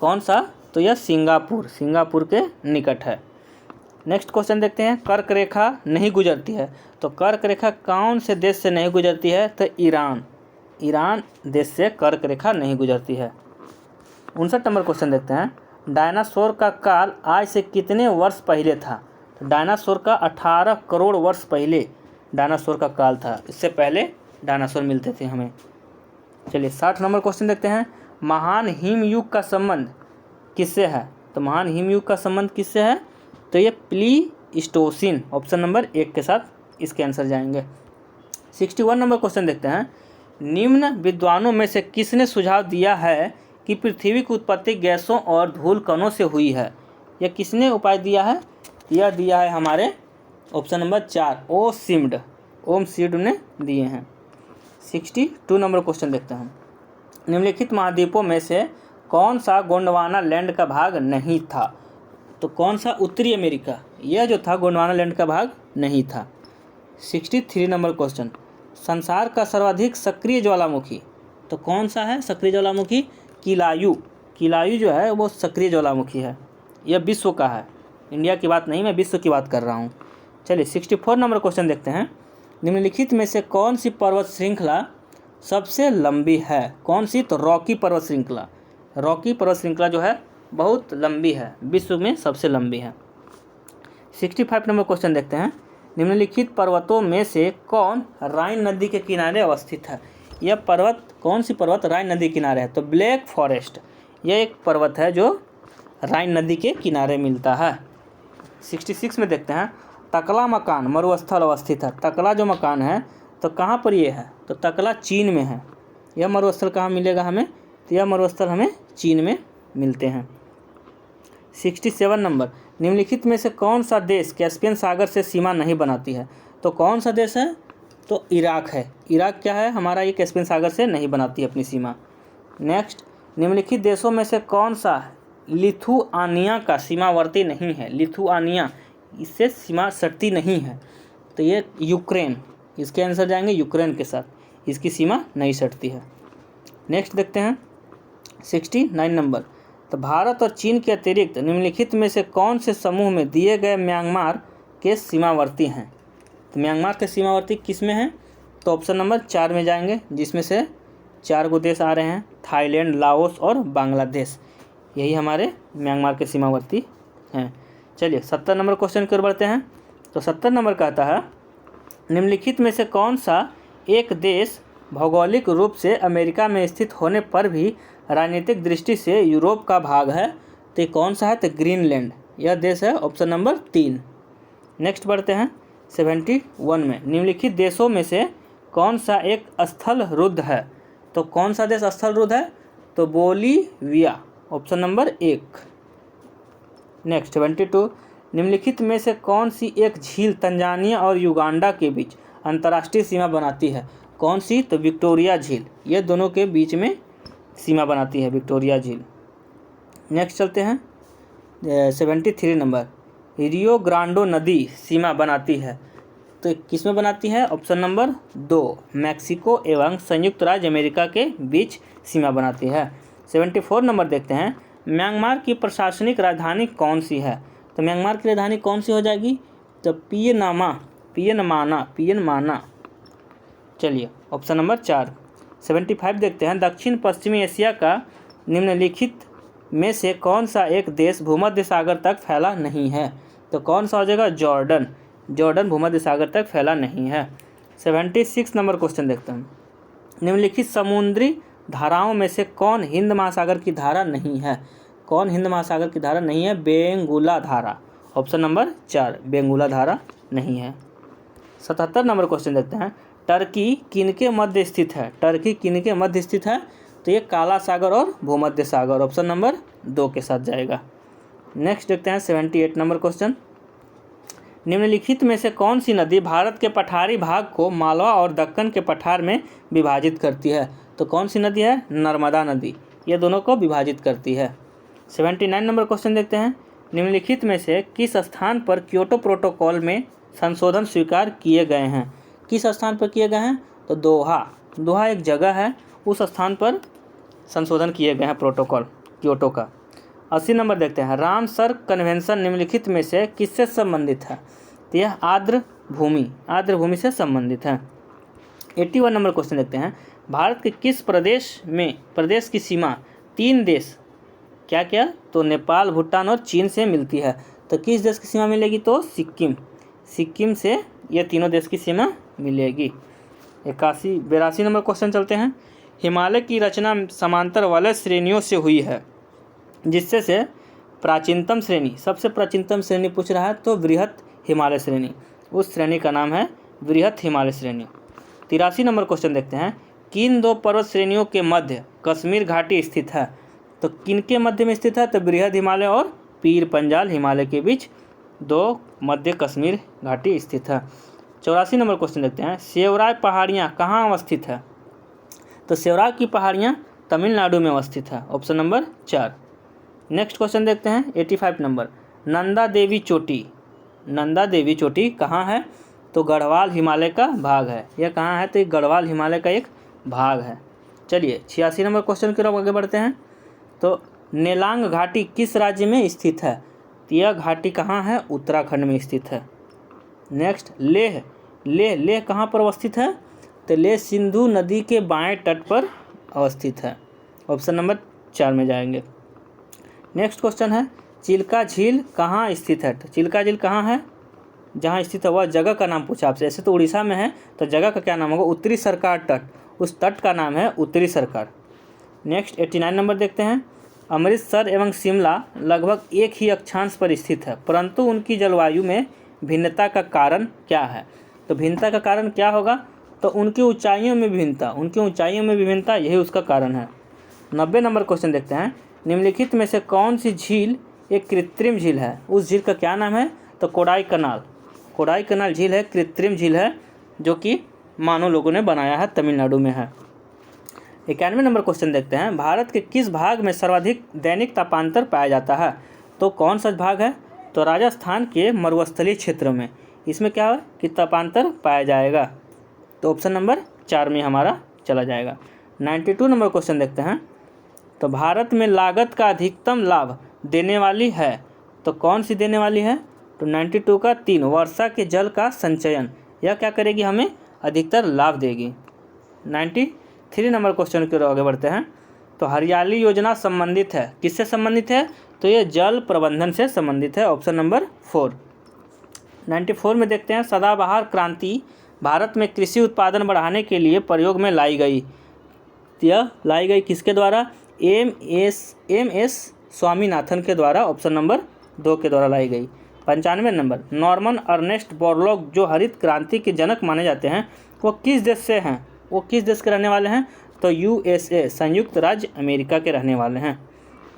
कौन सा? तो यह सिंगापुर के निकट है। नेक्स्ट क्वेश्चन देखते हैं, कर्क रेखा नहीं गुजरती है, तो कर्क रेखा कौन से देश से नहीं गुजरती है? तो ईरान देश से कर्क रेखा नहीं गुजरती है। 59 नंबर क्वेश्चन देखते हैं, डायनासोर का काल आज से कितने वर्ष पहले था? तो डायनासोर का 18 करोड़ वर्ष पहले डायनासोर का काल था, इससे पहले डायनासोर मिलते थे हमें। चलिए 60 नंबर क्वेश्चन देखते हैं, महान हिमयुग का संबंध किससे है? तो महान हिमयुग का संबंध किससे है? तो ये प्लीस्टोसिन, ऑप्शन नंबर 1 के साथ इसके आंसर जाएंगे। 61 नंबर क्वेश्चन देखते हैं, निम्न विद्वानों में से किसने सुझाव दिया है कि पृथ्वी की उत्पत्ति गैसों और धूल कणों से हुई है? यह किसने उपाय दिया है? यह दिया है हमारे ऑप्शन नंबर 4 ओमसिम्ड, ओमसिम्ड ने दिए हैं। 62 नंबर क्वेश्चन देखते हैं। निम्नलिखित महाद्वीपों में से कौन सा गोंडवाना लैंड का भाग नहीं था? तो कौन सा उत्तरी अमेरिका, यह जो था गोंडवाना लैंड का भाग नहीं था। 63 नंबर क्वेश्चन, संसार का सर्वाधिक सक्रिय ज्वालामुखी, तो कौन सा है सक्रिय ज्वालामुखी? किलायु, किलायु जो है वो सक्रिय ज्वालामुखी है। यह विश्व का है, इंडिया की बात नहीं, मैं विश्व की बात कर रहा हूँ। चलिए 64 नंबर क्वेश्चन देखते हैं। निम्नलिखित में से कौन सी पर्वत श्रृंखला सबसे लंबी है? कौन सी? तो रॉकी पर्वत श्रृंखला, रॉकी पर्वत श्रृंखला जो है बहुत लंबी है, विश्व में सबसे लंबी है। 65 नंबर क्वेश्चन देखते हैं। निम्नलिखित पर्वतों में से कौन राइन नदी के किनारे अवस्थित है? यह पर्वत, कौन सी पर्वत राइन नदी के किनारे है? तो ब्लैक फॉरेस्ट, यह एक पर्वत है जो राइन नदी के किनारे मिलता है। 66 में देखते हैं। तकला मकान मरुस्थल अवस्थित है। तकला जो मकान है तो कहाँ पर ये है? तो तकला चीन में है। यह मरुस्थल कहाँ मिलेगा हमें? तो यह मरुस्थल हमें चीन में मिलते हैं। 67 नंबर, निम्नलिखित में से कौन सा देश कैस्पियन सागर से सीमा नहीं बनाती है? तो कौन सा देश है? तो इराक है। इराक क्या है हमारा? ये कैस्पियन सागर से नहीं बनाती अपनी सीमा। नेक्स्ट, निम्नलिखित देशों में से कौन सा लिथुआनिया का सीमावर्ती नहीं है? लिथुआनिया, इससे सीमा सटती नहीं है, तो ये यूक्रेन, इसके आंसर जाएंगे यूक्रेन के साथ, इसकी सीमा नहीं सटती है। नेक्स्ट देखते हैं 69 नंबर, तो भारत और चीन के अतिरिक्त निम्नलिखित में से कौन से समूह में दिए गए म्यांमार के सीमावर्ती हैं? तो म्यांमार के सीमावर्ती किस में हैं? तो ऑप्शन नंबर 4 में जाएंगे, जिसमें से 4 गो देश आ रहे हैं, थाईलैंड, लाओस और बांग्लादेश, यही हमारे म्यांमार के सीमावर्ती हैं। चलिए 70 नंबर क्वेश्चन की ओर बढ़ते हैं। तो 70 नंबर कहता है, निम्नलिखित में से कौन सा एक देश भौगोलिक रूप से अमेरिका में स्थित होने पर भी राजनीतिक दृष्टि से यूरोप का भाग है? तो कौन सा है? तो ग्रीनलैंड, यह देश है ऑप्शन नंबर 3। नेक्स्ट बढ़ते हैं 71 में। निम्नलिखित देशों में से कौन सा एक स्थल रुद्ध है? तो कौन सा देश स्थल रुद्ध है? तो बोलीविया, ऑप्शन नंबर 1। नेक्स्ट 72, निम्नलिखित में से कौन सी एक झील तंजानिया और युगांडा के बीच अंतर्राष्ट्रीय सीमा बनाती है? कौन सी? तो विक्टोरिया झील, ये दोनों के बीच में सीमा बनाती है विक्टोरिया झील। नेक्स्ट चलते हैं 73 नंबर, रियो ग्रांडो नदी सीमा बनाती है, तो किस में बनाती है? ऑप्शन नंबर 2, मैक्सिको एवं संयुक्त राज्य अमेरिका के बीच सीमा बनाती है। 74 नंबर देखते हैं, म्यांमार की प्रशासनिक राजधानी कौन सी है? तो म्यांमार की राजधानी कौन सी हो जाएगी? तो पियनमाना। चलिए ऑप्शन नंबर 4। 75 देखते हैं, दक्षिण पश्चिमी एशिया का निम्नलिखित में से कौन सा एक देश भूमध्य सागर तक फैला नहीं है? तो कौन सा हो जाएगा? जॉर्डन, जॉर्डन भूमध्य सागर तक फैला नहीं है। 76 नंबर क्वेश्चन देखते हैं, निम्नलिखित समुद्री धाराओं में से कौन हिंद महासागर की धारा नहीं है? कौन हिंद महासागर की धारा नहीं है? बेंगुला धारा, ऑप्शन नंबर 4, बेंगुला धारा नहीं है। 77 नंबर क्वेश्चन देखते हैं, टर्की किनके मध्य स्थित है? टर्की किनके मध्य स्थित है? तो ये काला सागर और भूमध्य सागर, ऑप्शन नंबर 2 के साथ जाएगा। नेक्स्ट देखते हैं 78 नंबर क्वेश्चन, निम्नलिखित में से कौन सी नदी भारत के पठारी भाग को मालवा और दक्कन के पठार में विभाजित करती है? तो कौन सी नदी है? नर्मदा नदी, ये दोनों को विभाजित करती है। 79 नंबर क्वेश्चन देखते हैं, निम्नलिखित में से किस स्थान पर क्योटो प्रोटोकॉल में संशोधन स्वीकार किए गए हैं? किस स्थान पर किए गए हैं? तो दोहा एक जगह है, उस स्थान पर संशोधन किए गए हैं प्रोटोकॉल क्योटो का। 80 नंबर देखते हैं, रामसर कन्वेंशन निम्नलिखित में से किससे संबंधित है? तो यह आर्द्र भूमि से संबंधित है। 81 नंबर क्वेश्चन देखते हैं, भारत के किस प्रदेश की सीमा 3 देश क्या क्या? तो नेपाल, भूटान और चीन से मिलती है। तो किस देश की सीमा मिलेगी? तो सिक्किम से ये तीनों देश की सीमा मिलेगी। 82 नंबर क्वेश्चन चलते हैं, हिमालय की रचना समांतर वाले श्रेणियों से हुई है, जिससे से प्राचीनतम श्रेणी, सबसे प्राचीनतम श्रेणी पूछ रहा है तो बृहत हिमालय श्रेणी, उस श्रेणी का नाम है बृहत हिमालय श्रेणी। 83 नंबर क्वेश्चन देखते हैं, किन 2 पर्वत श्रेणियों के मध्य कश्मीर घाटी स्थित है? तो किन के मध्य में स्थित है? तो बृहद हिमालय और पीर पंजाल हिमालय के बीच 2 मध्य कश्मीर घाटी स्थित है। 84 नंबर क्वेश्चन देखते हैं, सेवराय पहाड़ियाँ कहाँ अवस्थित है? तो सेवराय की पहाड़ियाँ तमिलनाडु में अवस्थित है, ऑप्शन नंबर 4। नेक्स्ट क्वेश्चन देखते हैं 85 नंबर, नंदा देवी चोटी, नंदा देवी चोटी कहाँ है? तो गढ़वाल हिमालय का भाग है। यह कहाँ है? तो ये गढ़वाल हिमालय का एक भाग है। चलिए 86 नंबर क्वेश्चन की ओर आगे बढ़ते हैं। तो नेलांग घाटी किस राज्य में स्थित है? तो यह घाटी कहाँ है? उत्तराखंड में स्थित है। नेक्स्ट लेह, लेह कहाँ पर अवस्थित है? तो लेह सिंधु नदी के बाएं तट पर अवस्थित है, ऑप्शन नंबर 4 में जाएंगे। नेक्स्ट क्वेश्चन है, चिल्का झील कहाँ स्थित है? तो चिल्का झील कहाँ है? जहाँ स्थित है वह जगह का नाम पूछा आपसे। ऐसे तो उड़ीसा में है, तो जगह का क्या नाम होगा? उत्तरी सरकार तट, उस तट का नाम है उत्तरी सरकार। नेक्स्ट 89 नंबर देखते हैं, अमृतसर एवं शिमला लगभग एक ही अक्षांश पर स्थित है, परंतु उनकी जलवायु में भिन्नता का कारण क्या है? तो भिन्नता का कारण क्या होगा? तो उनकी ऊंचाइयों में भिन्नता, उनकी ऊंचाइयों में विभिन्नता, यही उसका कारण है। 90 नंबर क्वेश्चन देखते हैं, निम्नलिखित में से कौन सी झील एक कृत्रिम झील है? उस झील का क्या नाम है? तो कोडाई कनाल, कोडाई कनाल झील है, कृत्रिम झील है, जो कि मानव लोगों ने बनाया है, तमिलनाडु में है। 91 नंबर क्वेश्चन देखते हैं, भारत के किस भाग में सर्वाधिक दैनिक तापांतर पाया जाता है? तो कौन सा भाग है? तो राजस्थान के मरुस्थलीय क्षेत्रों में इसमें क्या है कि तापांतर पाया जाएगा, तो ऑप्शन नंबर 4 में हमारा चला जाएगा। 92 नंबर क्वेश्चन देखते हैं, तो भारत में लागत का अधिकतम लाभ देने वाली है, तो कौन सी देने वाली है? तो 92 का 3, वर्षा के जल का संचयन, यह क्या करेगी? हमें अधिकतर लाभ देगी। 93 नंबर क्वेश्चन की ओर आगे बढ़ते हैं, तो हरियाली योजना संबंधित है, किससे संबंधित है? तो ये जल प्रबंधन से संबंधित है, ऑप्शन नंबर 4। 94 में देखते हैं, सदाबहार क्रांति भारत में कृषि उत्पादन बढ़ाने के लिए प्रयोग में लाई गई, यह लाई गई किसके द्वारा? एम.एस. स्वामीनाथन के द्वारा, ऑप्शन नंबर 2 के द्वारा लाई गई। 95 नंबर, नॉर्मन अर्नेस्ट बोरलॉग जो हरित क्रांति के जनक माने जाते हैं, वो किस देश से हैं? वो किस देश के रहने वाले हैं? तो USA, संयुक्त राज्य अमेरिका के रहने वाले हैं।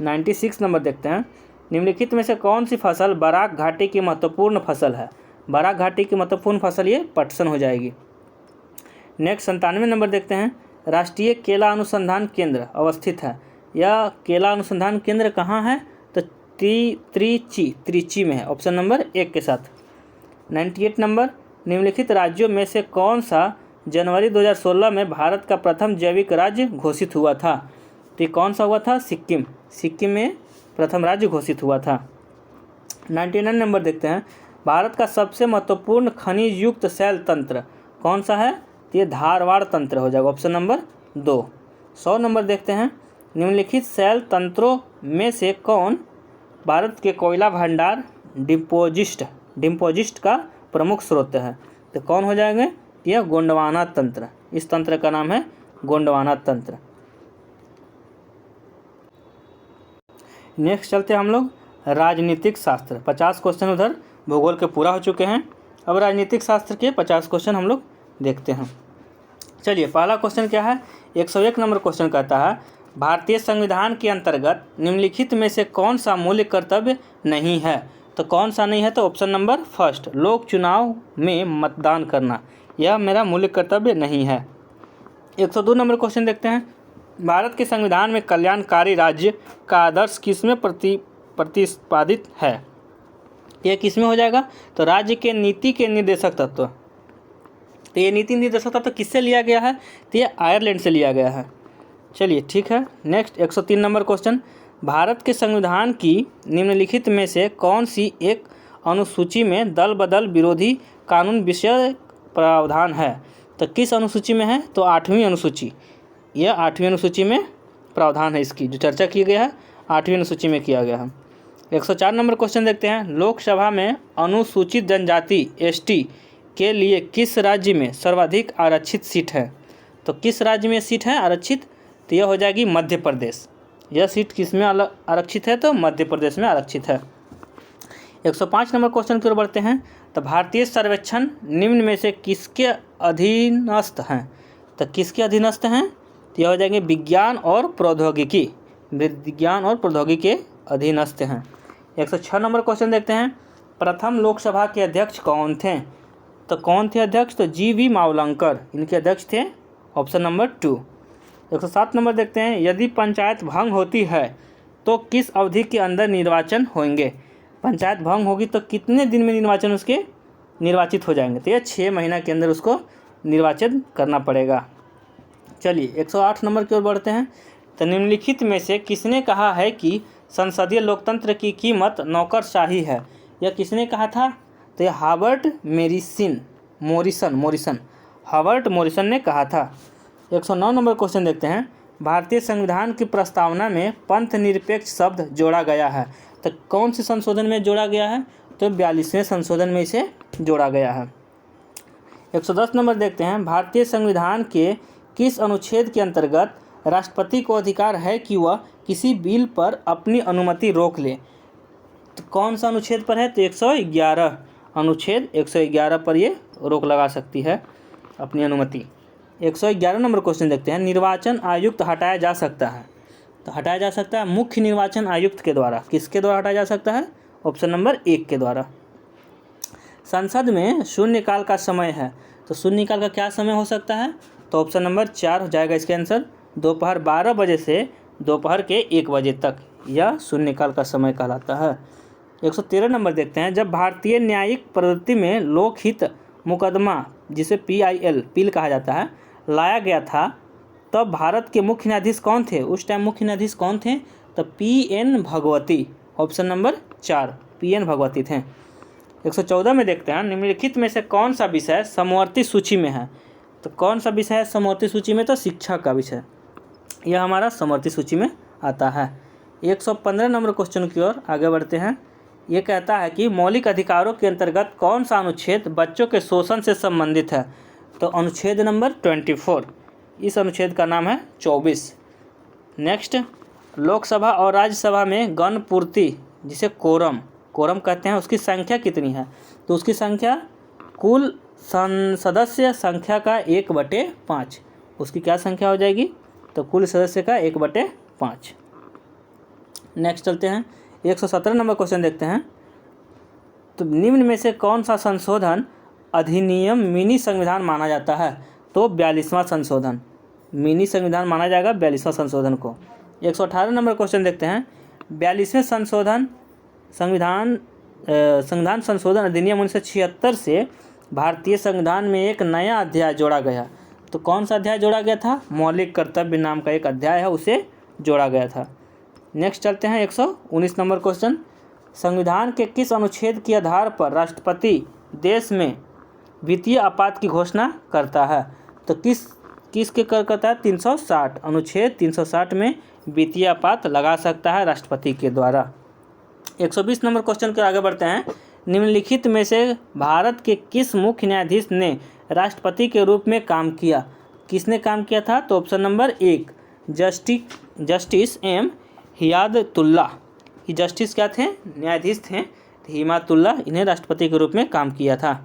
96 नंबर देखते हैं, निम्नलिखित में से कौन सी फसल बराक घाटी की महत्वपूर्ण फसल है? बराक घाटी की महत्वपूर्ण फसल ये पटसन हो जाएगी। नेक्स्ट 97 नंबर देखते हैं, राष्ट्रीय केला अनुसंधान केंद्र अवस्थित है, यह केला अनुसंधान केंद्र कहाँ है? तो त्रिची में है, ऑप्शन नंबर 1 के साथ। 98 नंबर, निम्नलिखित राज्यों में से कौन सा जनवरी 2016 में भारत का प्रथम जैविक राज्य घोषित हुआ था? तो ये कौन सा हुआ था? सिक्किम, सिक्किम में प्रथम राज्य घोषित हुआ था। 99 नंबर देखते हैं, भारत का सबसे महत्वपूर्ण खनिज युक्त शैल तंत्र कौन सा है? तो ये धारवाड़ तंत्र हो जाएगा, ऑप्शन नंबर 2। 100 नंबर देखते हैं, निम्नलिखित शैल तंत्रों में से कौन भारत के कोयला भंडार डिम्पोजिस्ट का प्रमुख स्रोत है? तो कौन हो जाएंगे? यह गोंडवाना तंत्र, इस तंत्र का नाम है गोंडवाना तंत्र। नेक्स्ट चलते हैं हम लोग राजनीतिक शास्त्र। 50 क्वेश्चन उधर भूगोल के पूरा हो चुके हैं, अब राजनीतिक शास्त्र के 50 क्वेश्चन हम लोग देखते हैं। चलिए पहला क्वेश्चन क्या है? 101 नंबर क्वेश्चन कहता है, भारतीय संविधान के अंतर्गत निम्नलिखित में से कौन सा मूल्य कर्तव्य नहीं है? तो कौन सा नहीं है? तो ऑप्शन नंबर 1, लोक चुनाव में मतदान करना, यह मेरा मूल्य कर्तव्य नहीं है। 102 नंबर क्वेश्चन देखते हैं, भारत के संविधान में कल्याणकारी राज्य का आदर्श किसमें प्रतिपादित है? यह किसमें हो जाएगा? तो राज्य के नीति के निर्देशक तत्व। तो ये नीति निर्देशक तत्व किससे लिया गया है? तो ये आयरलैंड से लिया गया है। चलिए ठीक है। नेक्स्ट 103 नंबर क्वेश्चन, भारत के संविधान की निम्नलिखित में से कौन सी एक अनुसूची में दल बदल विरोधी कानून विषय प्रावधान है? तो किस अनुसूची में है? तो 8वीं अनुसूची, यह 8वीं अनुसूची में प्रावधान है, इसकी जो चर्चा की गया है 8वीं अनुसूची में किया गया है। 104 नंबर क्वेश्चन देखते हैं, लोकसभा में अनुसूचित जनजाति ST के लिए किस राज्य में सर्वाधिक आरक्षित सीट है? तो किस राज्य में सीट है आरक्षित? तो यह हो जाएगी मध्य प्रदेश। यह सीट किस में आरक्षित है? तो मध्य प्रदेश में आरक्षित है। 105 नंबर क्वेश्चन की ओर बढ़ते हैं, तो भारतीय सर्वेक्षण निम्न में से किसके अधीनस्थ हैं? तो किसके अधीनस्थ हैं? तो यह हो जाएंगे विज्ञान और प्रौद्योगिकी, विज्ञान और प्रौद्योगिकी के अधीनस्थ हैं। 106 नंबर क्वेश्चन देखते हैं, प्रथम लोकसभा के अध्यक्ष कौन थे? तो कौन थे अध्यक्ष? तो GV मावलंकर इनके अध्यक्ष थे, ऑप्शन नंबर 2। 107 नंबर देखते हैं, यदि पंचायत भंग होती है तो किस अवधि के अंदर निर्वाचन होंगे? पंचायत भंग होगी तो कितने दिन में निर्वाचित हो जाएंगे? तो ये 6 महीना के अंदर उसको निर्वाचन करना पड़ेगा। चलिए 108 नंबर की ओर बढ़ते हैं। तो निम्नलिखित में से किसने कहा है कि संसदीय लोकतंत्र की कीमत नौकरशाही है? यह किसने कहा था? तो यह हार्बर्ट मोरिसन ने कहा था। 109 नंबर क्वेश्चन देखते हैं, भारतीय संविधान की प्रस्तावना में पंथ निरपेक्ष शब्द जोड़ा गया है। तो कौन से संशोधन में जोड़ा गया है? तो 42वें संशोधन में इसे जोड़ा गया है। 110 नंबर देखते हैं, भारतीय संविधान के किस अनुच्छेद के अंतर्गत राष्ट्रपति को अधिकार है कि वह किसी बिल पर अपनी अनुमति रोक ले? तो कौन सा अनुच्छेद पर है? तो 111 अनुच्छेद 111 पर ये रोक लगा सकती है अपनी अनुमति। 111 नंबर क्वेश्चन देखते हैं, निर्वाचन आयुक्त हटाया जा सकता है। तो हटाया जा सकता है मुख्य निर्वाचन आयुक्त के द्वारा। किसके द्वारा हटाया जा सकता है? ऑप्शन नंबर 1 के द्वारा। संसद में शून्यकाल का समय है, तो शून्यकाल का क्या समय हो सकता है? तो ऑप्शन नंबर 4 हो जाएगा इसके आंसर। दोपहर 12 बजे से दोपहर के 1 बजे तक यह शून्यकाल का समय कहलाता है। 113 नंबर देखते हैं, जब भारतीय न्यायिक प्रवृत्ति में लोकहित मुकदमा, जिसे पील कहा जाता है, लाया गया था, तब भारत के मुख्य न्यायाधीश कौन थे? उस टाइम मुख्य न्यायाधीश कौन थे? तो PN Bhagwati, option number 4 PN Bhagwati थे। 114 में देखते हैं, निम्नलिखित में से कौन सा विषय समवर्ती सूची में है? तो कौन सा विषय है समवर्ती सूची में? तो शिक्षा का विषय, यह हमारा समवर्ती सूची में आता है। 115 नंबर क्वेश्चन की ओर आगे बढ़ते हैं। ये कहता है कि मौलिक अधिकारों के अंतर्गत कौन सा अनुच्छेद बच्चों के शोषण से संबंधित है? तो अनुच्छेद नंबर 24, इस अनुच्छेद का नाम है 24। नेक्स्ट, लोकसभा और राज्यसभा में गणपूर्ति, जिसे कोरम कहते हैं, उसकी संख्या कितनी है? तो उसकी संख्या कुल सदस्य संख्या का 1/5। उसकी क्या संख्या हो जाएगी? तो कुल सदस्य का 1/5। नेक्स्ट चलते हैं, 117 नंबर क्वेश्चन देखते हैं। तो निम्न में से कौन सा संशोधन अधिनियम मिनी संविधान माना जाता है? तो 42वां संशोधन मिनी संविधान माना जाएगा, 42वां संशोधन को। 118 नंबर क्वेश्चन देखते हैं, 42वें संविधान संशोधन अधिनियम 1976 से भारतीय संविधान में एक नया अध्याय जोड़ा गया। तो कौन सा अध्याय जोड़ा गया था? मौलिक कर्तव्य नाम का एक अध्याय है, उसे जोड़ा गया था। नेक्स्ट चलते हैं 119 नंबर क्वेश्चन, संविधान के किस अनुच्छेद के आधार पर राष्ट्रपति देश में वित्तीय आपात की घोषणा करता है? तो किसके करता है? 360 अनुच्छेद 360 में वित्तीय आपात लगा सकता है राष्ट्रपति के द्वारा। 120 नंबर क्वेश्चन के आगे बढ़ते हैं, निम्नलिखित में से भारत के किस मुख्य न्यायाधीश ने राष्ट्रपति के रूप में काम किया? किसने काम किया था? तो ऑप्शन नंबर 1 जस्टिस M हिमायतुल्लाह। ये जस्टिस क्या थे? न्यायाधीश थे, हिमायतुल्लाह, इन्हें राष्ट्रपति के रूप में काम किया था।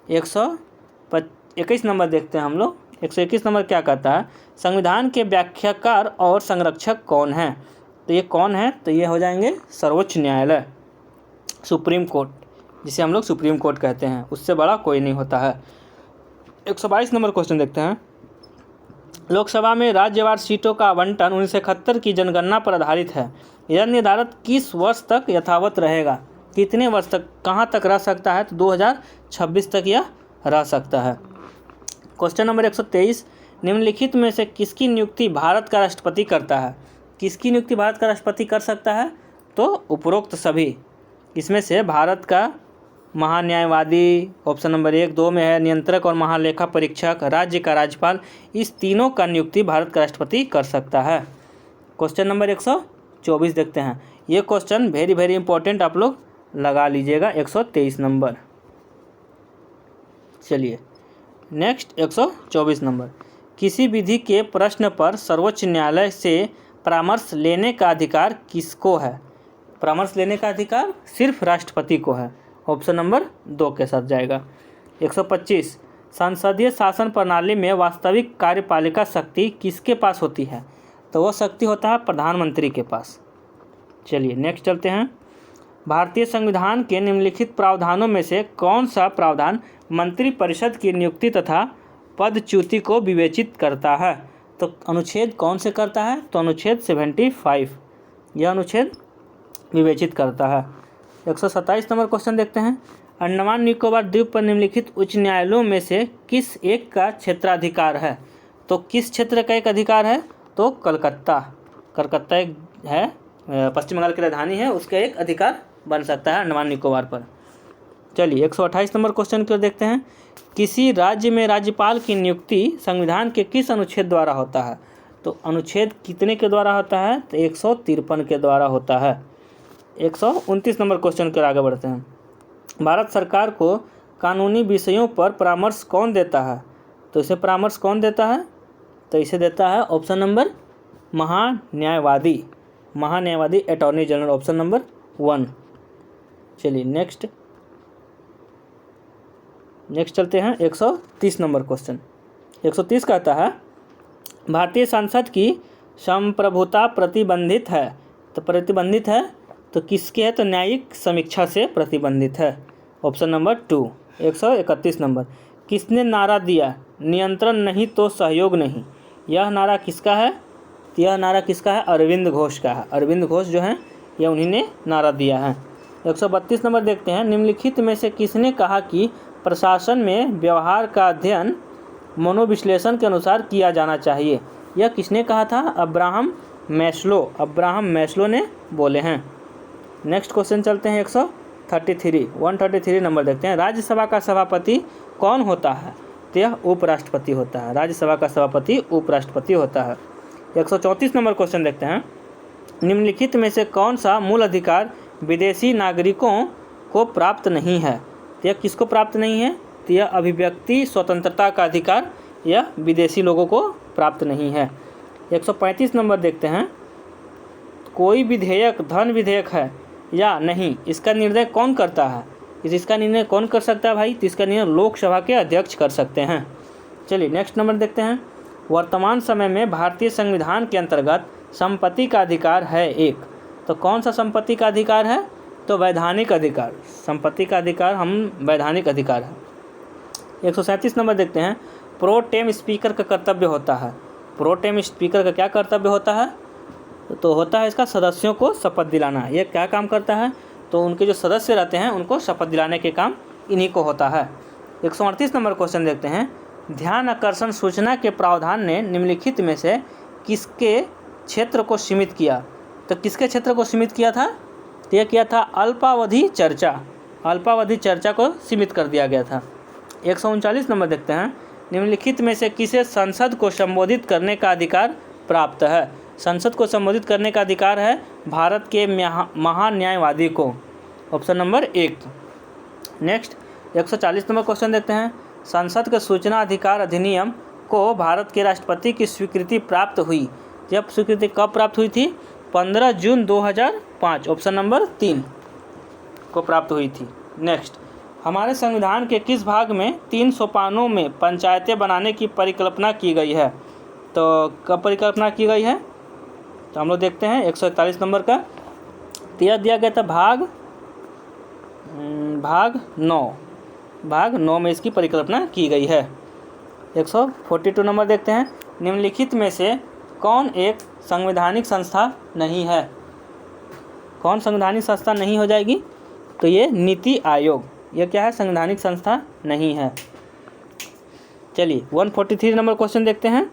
121 नंबर देखते हैं हम लोग। 121 नंबर क्या कहता है, संविधान के व्याख्याकार और संरक्षक कौन हैं? तो ये कौन है? तो ये हो जाएंगे सर्वोच्च न्यायालय, सुप्रीम कोर्ट, जिसे हम लोग सुप्रीम कोर्ट कहते हैं, उससे बड़ा कोई नहीं होता है। 122 नंबर क्वेश्चन देखते हैं, लोकसभा में राज्यवार सीटों का आवंटन 1971 की जनगणना पर आधारित है। यह निर्धारित किस वर्ष तक यथावत रहेगा? कितने वर्ष तक, कहाँ तक रह सकता है? तो 2026 तक यह रह सकता है। क्वेश्चन नंबर 123, निम्नलिखित में से किसकी नियुक्ति भारत का राष्ट्रपति करता है? किसकी नियुक्ति भारत का राष्ट्रपति कर सकता है? तो उपरोक्त सभी। इसमें से भारत का महान्यायवादी ऑप्शन नंबर 1, 2 में है, नियंत्रक और महालेखा परीक्षक, राज्य का राज्यपाल, इस तीनों का नियुक्ति भारत का राष्ट्रपति कर सकता है। क्वेश्चन नंबर 124 देखते हैं। ये क्वेश्चन वेरी इंपॉर्टेंट, आप लोग लगा लीजिएगा 123 नंबर। चलिए नेक्स्ट 124 नंबर, किसी विधि के प्रश्न पर सर्वोच्च न्यायालय से परामर्श लेने का अधिकार किसको है? परामर्श लेने का अधिकार सिर्फ राष्ट्रपति को है, ऑप्शन नंबर 2 के साथ जाएगा। 125, संसदीय शासन प्रणाली में वास्तविक कार्यपालिका शक्ति किसके पास होती है? तो वो शक्ति होता है प्रधानमंत्री के पास। चलिए नेक्स्ट चलते हैं, भारतीय संविधान के निम्नलिखित प्रावधानों में से कौन सा प्रावधान मंत्रिपरिषद की नियुक्ति तथा पदच्युति को विवेचित करता है? तो अनुच्छेद कौन से करता है? तो अनुच्छेद 75 यह अनुच्छेद विवेचित करता है। 127 नंबर क्वेश्चन देखते हैं। अंडमान निकोबार द्वीप पर निम्नलिखित उच्च न्यायालयों में से किस एक का क्षेत्राधिकार है? तो किस क्षेत्र का एक अधिकार है? तो कलकत्ता एक है, पश्चिम बंगाल की राजधानी है, उसका एक अधिकार बन सकता है अंडमान निकोबार पर। चलिए 128 नंबर क्वेश्चन को देखते हैं। किसी राज्य में राज्यपाल की नियुक्ति संविधान के किस अनुच्छेद द्वारा होता है? तो अनुच्छेद कितने के द्वारा होता है? तो 153 के द्वारा होता है। 129 नंबर क्वेश्चन के आगे बढ़ते हैं। भारत सरकार को कानूनी विषयों पर परामर्श कौन देता है? तो इसे परामर्श कौन देता है? तो इसे देता है ऑप्शन नंबर महान्यायवादी अटॉर्नी जनरल, ऑप्शन नंबर 1। चलिए नेक्स्ट चलते हैं 130 नंबर क्वेश्चन। 130 कहता है भारतीय संसद की संप्रभुता प्रतिबंधित है। तो प्रतिबंधित है तो किसके है? तो न्यायिक समीक्षा से प्रतिबंधित है, ऑप्शन नंबर 2। 131 नंबर, किसने नारा दिया नियंत्रण नहीं तो सहयोग नहीं? यह नारा किसका है? यह नारा किसका है? अरविंद घोष का है। अरविंद घोष जो हैं यह उन्हीं ने नारा दिया है। 132 नंबर देखते हैं। निम्नलिखित में से किसने कहा कि प्रशासन में व्यवहार का अध्ययन मनोविश्लेषण के अनुसार किया जाना चाहिए? यह किसने कहा था? अब्राहम मैस्लो ने बोले हैं। नेक्स्ट क्वेश्चन चलते हैं 133 नंबर देखते हैं। राज्यसभा का सभापति कौन होता है? तो यह उपराष्ट्रपति होता है। राज्यसभा का सभापति उपराष्ट्रपति होता है। 134 नंबर क्वेश्चन देखते हैं। निम्नलिखित में से कौन सा मूल अधिकार विदेशी नागरिकों को प्राप्त नहीं है? तो यह किसको प्राप्त नहीं है? तो यह अभिव्यक्ति स्वतंत्रता का अधिकार यह विदेशी लोगों को प्राप्त नहीं है। 135 नंबर देखते हैं। कोई विधेयक धन विधेयक है या नहीं, इसका निर्णय कौन करता है? इसका निर्णय कौन कर सकता है भाई? तो इसका निर्णय लोकसभा के अध्यक्ष कर सकते हैं। चलिए नेक्स्ट नंबर देखते हैं। वर्तमान समय में भारतीय संविधान के अंतर्गत संपत्ति का अधिकार है एक। तो कौन सा संपत्ति का अधिकार है? तो वैधानिक अधिकार। संपत्ति का अधिकार हम वैधानिक अधिकार है। 137 नंबर देखते हैं। प्रो टेम स्पीकर का कर्तव्य होता है। प्रो टेम स्पीकर का क्या कर्तव्य होता है? तो होता है इसका सदस्यों को शपथ दिलाना। ये क्या काम करता है? तो उनके जो सदस्य रहते हैं उनको शपथ दिलाने के काम इन्हीं को होता है। 138 नंबर क्वेश्चन देखते हैं। ध्यान आकर्षण सूचना के प्रावधान ने निम्नलिखित में से किसके क्षेत्र को सीमित किया? तो किसके क्षेत्र को सीमित किया था? तो यह किया था अल्पावधि चर्चा को सीमित कर दिया गया था। 139 नंबर देखते हैं। निम्नलिखित में से किसे संसद को संबोधित करने का अधिकार प्राप्त है? संसद को संबोधित करने का अधिकार है भारत के महान्यायवादी को, option number 1। Next 140 number question देखते हैं। संसद के सूचना अधिकार अधिनियम को भारत के राष्ट्रपति की स्वीकृति प्राप्त हुई। जब स्वीकृति कब प्राप्त हुई थी? 15 जून 2005, ऑप्शन नंबर 3 को प्राप्त हुई थी। नेक्स्ट, हमारे संविधान के किस भाग में 3 सोपानों में पंचायतें बनाने की परिकल्पना की गई है? तो कब परिकल्पना की गई है? तो हम लोग देखते हैं 141 नंबर का। तो यह दिया गया था भाग 9 में इसकी परिकल्पना की गई है। 142 नंबर देखते हैं। निम्नलिखित में से कौन एक संवैधानिक संस्था नहीं है? कौन संवैधानिक संस्था नहीं हो जाएगी? तो ये नीति आयोग, यह क्या है? संवैधानिक संस्था नहीं है। चलिए 143 नंबर क्वेश्चन देखते हैं।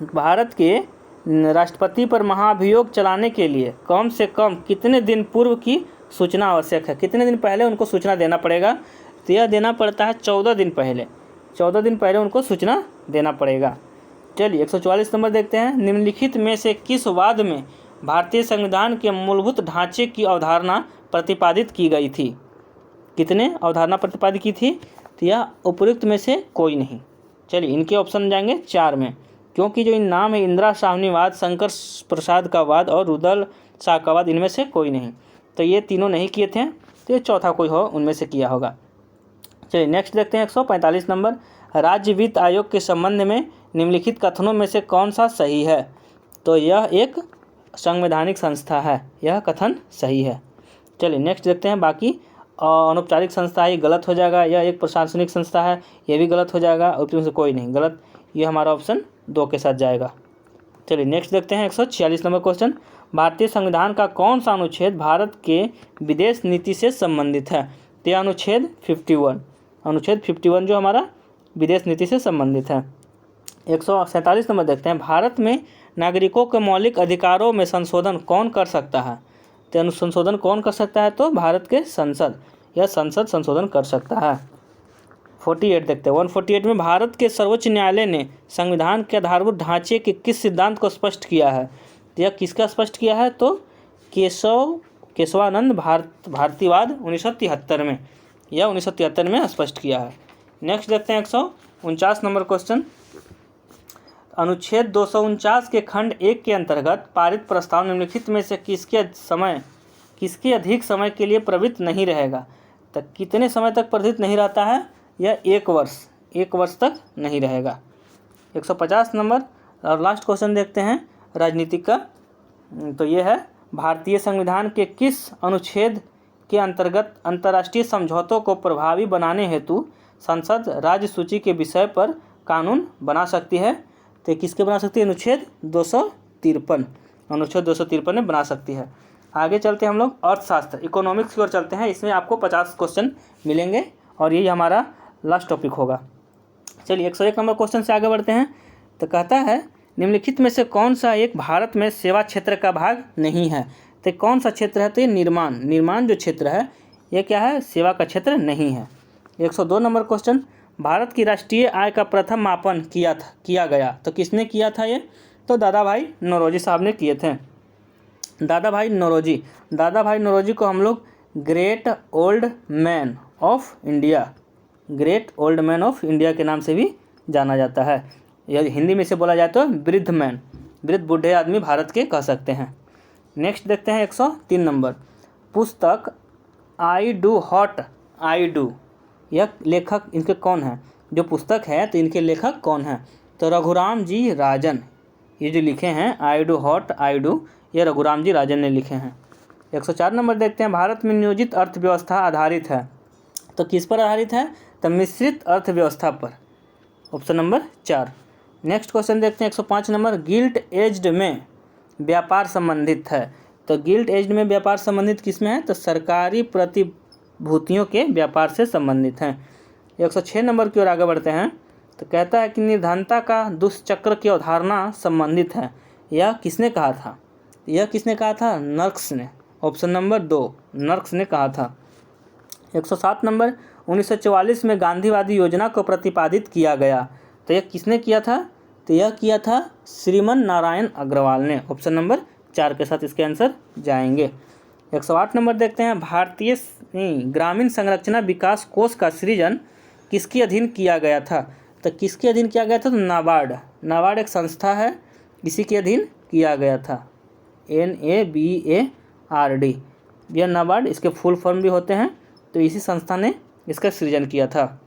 भारत के राष्ट्रपति पर महाभियोग चलाने के लिए कम से कम कितने दिन पूर्व की सूचना आवश्यक है? कितने दिन पहले उनको सूचना देना पड़ेगा? तो यह देना पड़ता है 14 दिन पहले। 14 दिन पहले उनको सूचना देना पड़ेगा। चलिए 144 नंबर देखते हैं। निम्नलिखित में से किस वाद में भारतीय संविधान के मूलभूत ढांचे की अवधारणा प्रतिपादित की गई थी? कितने अवधारणा प्रतिपादित की थी? तो यह उपयुक्त में से कोई नहीं। चलिए इनके ऑप्शन जाएंगे 4 में, क्योंकि जो इन नाम है इंदिरा साहनीवाद, शंकर प्रसाद का वाद और रुदल शाह का वाद, इनमें से कोई नहीं। तो ये तीनों नहीं किए थे, तो ये चौथा कोई हो उनमें से किया होगा। चलिए नेक्स्ट देखते हैं 145 नंबर। राज्य वित्त आयोग के संबंध में निम्नलिखित कथनों में से कौन सा सही है? तो यह एक संवैधानिक संस्था है, यह कथन सही है। चलिए नेक्स्ट देखते हैं। बाकी अनौपचारिक संस्था है, ये गलत हो जाएगा। यह एक प्रशासनिक संस्था है, ये भी गलत हो जाएगा। और इसमें से कोई नहीं गलत, ये हमारा ऑप्शन 2 के साथ जाएगा। चलिए नेक्स्ट देखते हैं 146 नंबर क्वेश्चन। भारतीय संविधान का कौन सा अनुच्छेद भारत के विदेश नीति से संबंधित है? तो यह अनुच्छेद 51 जो हमारा विदेश नीति से संबंधित है। 147 नंबर देखते हैं। भारत में नागरिकों के मौलिक अधिकारों में संशोधन कौन कर सकता है? तो संशोधन कौन कर सकता है? तो भारत के संसद, यह संसद संशोधन कर सकता है। 48 देखते हैं। 148 में भारत के सर्वोच्च न्यायालय ने संविधान के आधारभूत ढांचे के किस सिद्धांत को स्पष्ट किया है? तो यह किसका स्पष्ट किया है? तो केशवानंद भारतीवाद 1973 में, यह 1973 में स्पष्ट किया है। नेक्स्ट देखते हैं 149 नंबर क्वेश्चन। अनुच्छेद 249 के खंड 1 के अंतर्गत पारित प्रस्ताव निम्नलिखित में से किसके अधिक समय के लिए प्रवृत्त नहीं रहेगा? तो कितने समय तक प्रवृत्त नहीं रहता है? यह 1 वर्ष तक नहीं रहेगा। 150 नंबर और लास्ट क्वेश्चन देखते हैं राजनीतिक का। तो ये है, भारतीय संविधान के किस अनुच्छेद के अंतर्गत अंतर्राष्ट्रीय समझौतों को प्रभावी बनाने हेतु संसद राज्य सूची के विषय पर कानून बना सकती है? तो किसके बना सकती है? अनुच्छेद 253 में बना सकती है। आगे चलते हैं हम लोग अर्थशास्त्र, इकोनॉमिक्स की ओर चलते हैं। इसमें आपको 50 क्वेश्चन मिलेंगे और यही हमारा लास्ट टॉपिक होगा। चलिए 101 नंबर क्वेश्चन से आगे बढ़ते हैं। तो कहता है निम्नलिखित में से कौन सा एक भारत में सेवा क्षेत्र का भाग नहीं है? तो कौन सा क्षेत्र है? तो ये निर्माण जो क्षेत्र है ये क्या है? सेवा का क्षेत्र नहीं है। 102 नंबर क्वेश्चन। भारत की राष्ट्रीय आय का प्रथम मापन किया गया। तो किसने किया था ये? तो दादा भाई नौरोजी साहब ने किए थे। दादा भाई नौरोजी को हम लोग great old man of India के नाम से भी जाना जाता है। यदि हिंदी में से बोला जाए तो वृद्ध बूढ़े आदमी भारत के कह सकते हैं। नेक्स्ट देखते हैं 103 नंबर। पुस्तक I do hot I do, यह लेखक इनके कौन है? जो पुस्तक है तो इनके लेखक कौन हैं? तो रघुराम जी राजन, ये जो लिखे हैं I do hot I do, ये रघुराम जी राजन ने लिखे हैं। 104 नंबर देखते हैं। भारत में नियोजित अर्थव्यवस्था आधारित है। तो किस पर आधारित है? तो मिश्रित अर्थव्यवस्था पर, ऑप्शन नंबर 4। नेक्स्ट क्वेश्चन देखते हैं 105 नंबर। गिल्ट एज्ड में व्यापार संबंधित है। तो गिल्ट एज्ड में व्यापार संबंधित किस में है? तो सरकारी प्रतिभूतियों के व्यापार से संबंधित हैं। 106 नंबर की ओर आगे बढ़ते हैं। तो कहता है कि निर्धनता का दुष्चक्र की अवधारणा संबंधित है। यह किसने कहा था? नर्क्स ने, ऑप्शन नंबर 2 नर्क्स ने कहा था। 107 नंबर। 1944 में गांधीवादी योजना को प्रतिपादित किया गया। तो यह किसने किया था? तो यह किया था श्रीमन नारायण अग्रवाल ने, ऑप्शन नंबर 4 के साथ इसके आंसर जाएंगे। 108 नंबर देखते हैं। भारतीय ग्रामीण संरचना विकास कोष का सृजन किसके अधीन किया गया था? तो किसके अधीन किया गया था? तो नाबार्ड एक संस्था है, इसी के अधीन किया गया था। NABARD, यह नाबार्ड, इसके फुल फॉर्म भी होते हैं। तो इसी संस्था ने इसका सृजन किया था।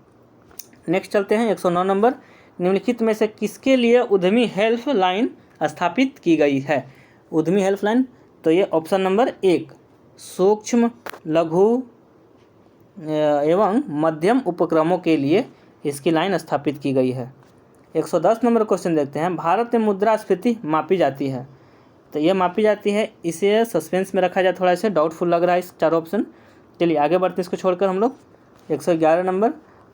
नेक्स्ट चलते हैं 109 नंबर। निम्नलिखित में से किसके लिए उद्यमी हेल्पलाइन स्थापित की गई है? उद्यमी हेल्पलाइन, तो ये ऑप्शन नंबर 1 सूक्ष्म लघु एवं मध्यम उपक्रमों के लिए इसकी लाइन स्थापित की गई है। 110 नंबर क्वेश्चन देखते हैं। भारत में मुद्रास्फीति मापी जाती है। तो ये मापी जाती है, इसे सस्पेंस में रखा जाए, थोड़ा इसे डाउटफुल लग रहा है इस चारों ऑप्शन। चलिए आगे बढ़ते हैं इसको छोड़कर हम लोग। 111 नंबर।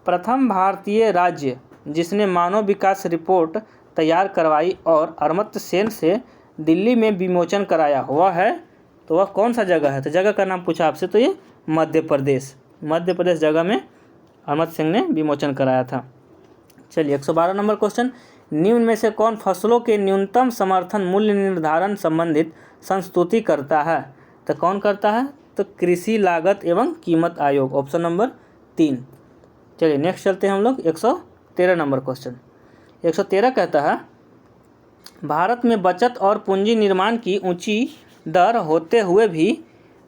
प्रथम भारतीय राज्य जिसने मानव विकास रिपोर्ट तैयार करवाई और अमर्त्य सेन से दिल्ली में विमोचन कराया हुआ है, तो वह कौन सा जगह है? तो जगह का नाम पूछा आपसे, तो ये मध्य प्रदेश जगह में अमर्त्य सेन ने विमोचन कराया था। चलिए 112 नंबर क्वेश्चन। निम्न में से कौन फसलों के न्यूनतम समर्थन मूल्य निर्धारण संबंधित संस्तुति करता है? तो कौन करता है? तो कृषि लागत एवं कीमत आयोग, ऑप्शन नंबर 3। चलिए नेक्स्ट चलते हैं हम लोग 113 नंबर क्वेश्चन। 113 कहता है भारत में बचत और पूंजी निर्माण की ऊंची दर होते हुए भी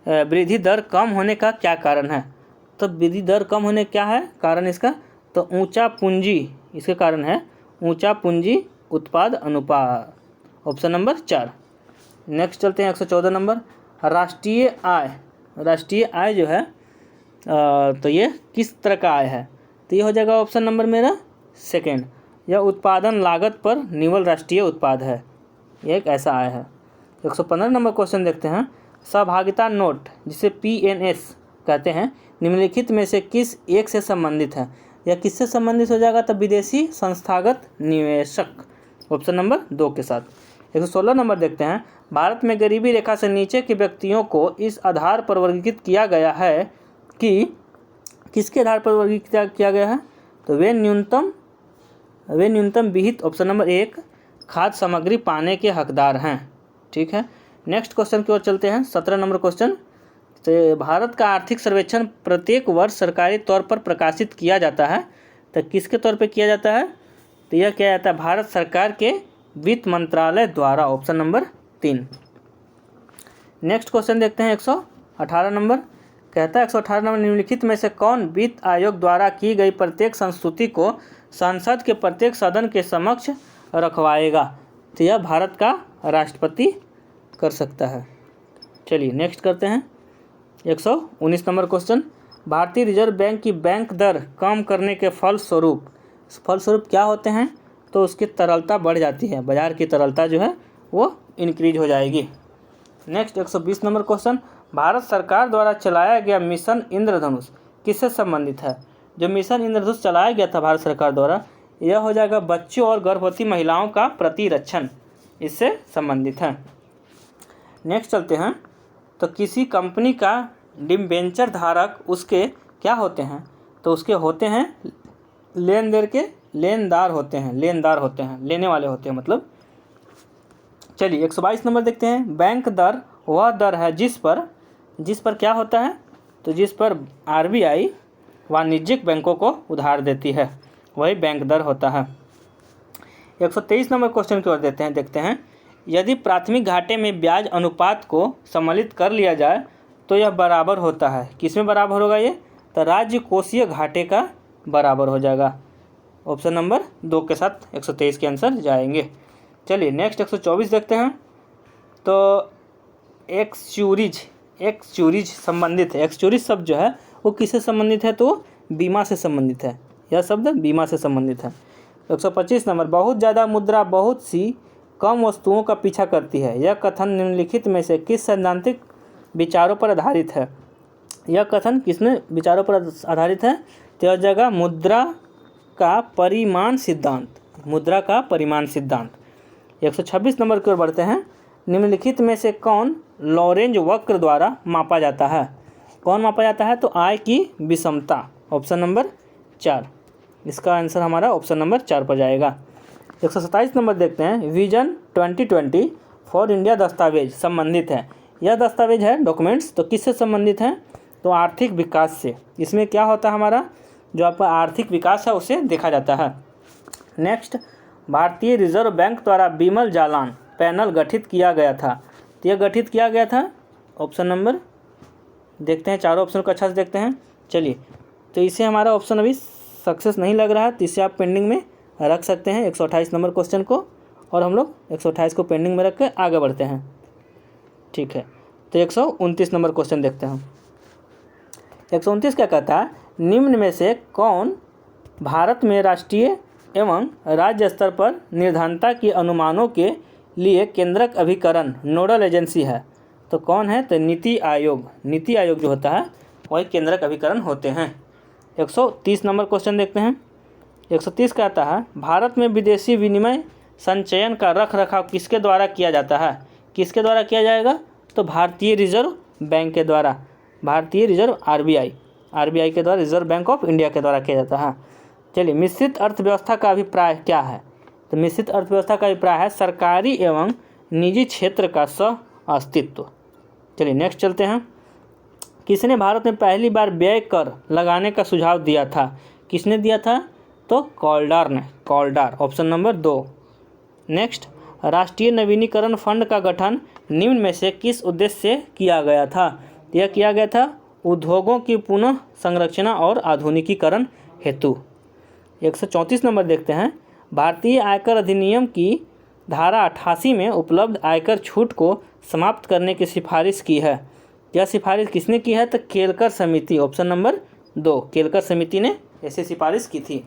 वृद्धि दर कम होने का क्या कारण है? तो वृद्धि दर कम होने क्या है कारण इसका? तो ऊंचा पूंजी, इसके कारण है ऊंचा पूंजी उत्पाद अनुपात, ऑप्शन नंबर 4। नेक्स्ट चलते हैं 114 नंबर। राष्ट्रीय आय राष्ट्रीय आय जो है तो ये किस तरह का आय है, तो ये हो जाएगा ऑप्शन नंबर मेरा सेकेंड। यह उत्पादन लागत पर निवल राष्ट्रीय उत्पाद है, ये एक ऐसा आय है। 115 नंबर क्वेश्चन देखते हैं। सहभागिता नोट जिसे PNS कहते हैं निम्नलिखित में से किस एक से संबंधित है, या किससे संबंधित हो जाएगा, तो विदेशी संस्थागत निवेशक, ऑप्शन नंबर 2 के साथ। 116 नंबर देखते हैं। भारत में गरीबी रेखा से नीचे के व्यक्तियों को इस आधार पर वर्गीकृत किया गया है कि किसके आधार पर वर्गीकृत किया गया है, तो वे न्यूनतम विहित, ऑप्शन नंबर 1, खाद्य सामग्री पाने के हकदार हैं। ठीक है, नेक्स्ट क्वेश्चन की ओर चलते हैं। 17 नंबर क्वेश्चन। तो भारत का आर्थिक सर्वेक्षण प्रत्येक वर्ष सरकारी तौर पर प्रकाशित किया जाता है, तो किसके तौर पर किया जाता है, तो यह किया जाता है भारत सरकार के वित्त मंत्रालय द्वारा, ऑप्शन नंबर 3। नेक्स्ट क्वेश्चन देखते हैं। 118 नंबर कहता है 118 नंबर निम्नलिखित में से कौन वित्त आयोग द्वारा की गई प्रत्येक संस्तुति को संसद के प्रत्येक सदन के समक्ष रखवाएगा, तो यह भारत का राष्ट्रपति कर सकता है। चलिए नेक्स्ट करते हैं। 119 नंबर क्वेश्चन। भारतीय रिजर्व बैंक की बैंक दर कम करने के फलस्वरूप क्या होते हैं, तो उसकी तरलता बढ़ जाती है, बाजार की तरलता जो है वो इंक्रीज हो जाएगी। Next 120 number question. भारत सरकार द्वारा चलाया गया मिशन इंद्रधनुष किससे संबंधित है, जो मिशन इंद्रधनुष चलाया गया था भारत सरकार द्वारा, यह हो जाएगा बच्चों और गर्भवती महिलाओं का प्रतिरक्षण, इससे संबंधित है। नेक्स्ट चलते हैं। तो किसी कंपनी का डिबेंचर धारक उसके क्या होते हैं, तो उसके होते हैं लेनदार होते हैं, लेने वाले होते हैं मतलब। चलिए 122 नंबर देखते हैं। बैंक दर वह दर है जिस पर क्या होता है, तो जिस पर RBI वाणिज्यिक बैंकों को उधार देती है, वही बैंक दर होता है। 123 नंबर क्वेश्चन की ओर देखते हैं। यदि प्राथमिक घाटे में ब्याज अनुपात को सम्मिलित कर लिया जाए तो यह बराबर होता है, किसमें बराबर होगा ये, तो राज्य कोषीय घाटे का बराबर हो जाएगा, ऑप्शन नंबर 2 के साथ 123 के आंसर जाएंगे। चलिए नेक्स्ट 124 देखते हैं। तो एक्सचूरीज संबंधित है, एक्सचूरीज शब्द जो है वो किससे संबंधित है, तो बीमा से संबंधित है, यह शब्द बीमा से संबंधित है। 125 नंबर। बहुत ज़्यादा मुद्रा बहुत सी कम वस्तुओं का पीछा करती है, यह कथन निम्नलिखित में से किस सैद्धांतिक विचारों पर आधारित है, यह कथन किसने विचारों पर आधारित है, तो यह जगह मुद्रा का परिमाण सिद्धांत। 126 नंबर की ओर बढ़ते हैं। निम्नलिखित में से कौन लॉरेंज वक्र द्वारा मापा जाता है, तो आय की विषमता, ऑप्शन नंबर 4, इसका आंसर हमारा ऑप्शन नंबर 4 पर जाएगा। 127 नंबर देखते हैं। विजन 2020 फॉर इंडिया दस्तावेज संबंधित है, यह दस्तावेज है डॉक्यूमेंट्स, तो किससे संबंधित है, तो आर्थिक विकास से। इसमें क्या होता है, हमारा जो आपका आर्थिक विकास है उसे देखा जाता है। नेक्स्ट, भारतीय रिजर्व बैंक द्वारा बिमल जालान पैनल गठित किया गया था, तो यह गठित किया गया था, ऑप्शन नंबर देखते हैं, चारों ऑप्शन को अच्छा से देखते हैं। चलिए, तो इसे हमारा ऑप्शन अभी सक्सेस नहीं लग रहा है, तो इसे आप पेंडिंग में रख सकते हैं 128 नंबर क्वेश्चन को, और हम लोग 128 को पेंडिंग में रख के आगे बढ़ते हैं। ठीक है, तो 129 नंबर क्वेश्चन देखते हैं। 129 क्या कहता है, निम्न में से कौन भारत में राष्ट्रीय एवं राज्य स्तर पर निर्धारणता की अनुमानों के लिए केंद्रक अभिकरण नोडल एजेंसी है, तो कौन है, तो नीति आयोग जो होता है वही केंद्रक अभिकरण होते हैं। 130 नंबर क्वेश्चन देखते हैं। 130 कहता है, भारत में विदेशी विनिमय संचयन का रख रखाव किसके द्वारा किया जाता है, किसके द्वारा किया जाएगा, तो भारतीय रिजर्व बैंक के द्वारा, भारतीय रिजर्व RBI के द्वारा, रिजर्व बैंक ऑफ इंडिया के द्वारा किया जाता है। चलिए, मिश्रित अर्थव्यवस्था का अभिप्राय क्या है, तो मिश्रित अर्थव्यवस्था का अभिप्राय है सरकारी एवं निजी क्षेत्र का सह अस्तित्व। चलिए नेक्स्ट चलते हैं। किसने भारत में पहली बार व्यय कर लगाने का सुझाव दिया था, किसने दिया था, तो कॉल्डार, ऑप्शन नंबर 2। नेक्स्ट, राष्ट्रीय नवीनीकरण फंड का गठन निम्न में से किस उद्देश्य से किया गया था, यह किया गया था उद्योगों की पुनः संरचना और आधुनिकीकरण हेतु। 134 नंबर देखते हैं। भारतीय आयकर अधिनियम की धारा 88 में उपलब्ध आयकर छूट को समाप्त करने की सिफारिश की है, यह सिफारिश किसने की है? तो केलकर समिति, ऑप्शन नंबर 2, केलकर समिति ने ऐसी सिफारिश की थी।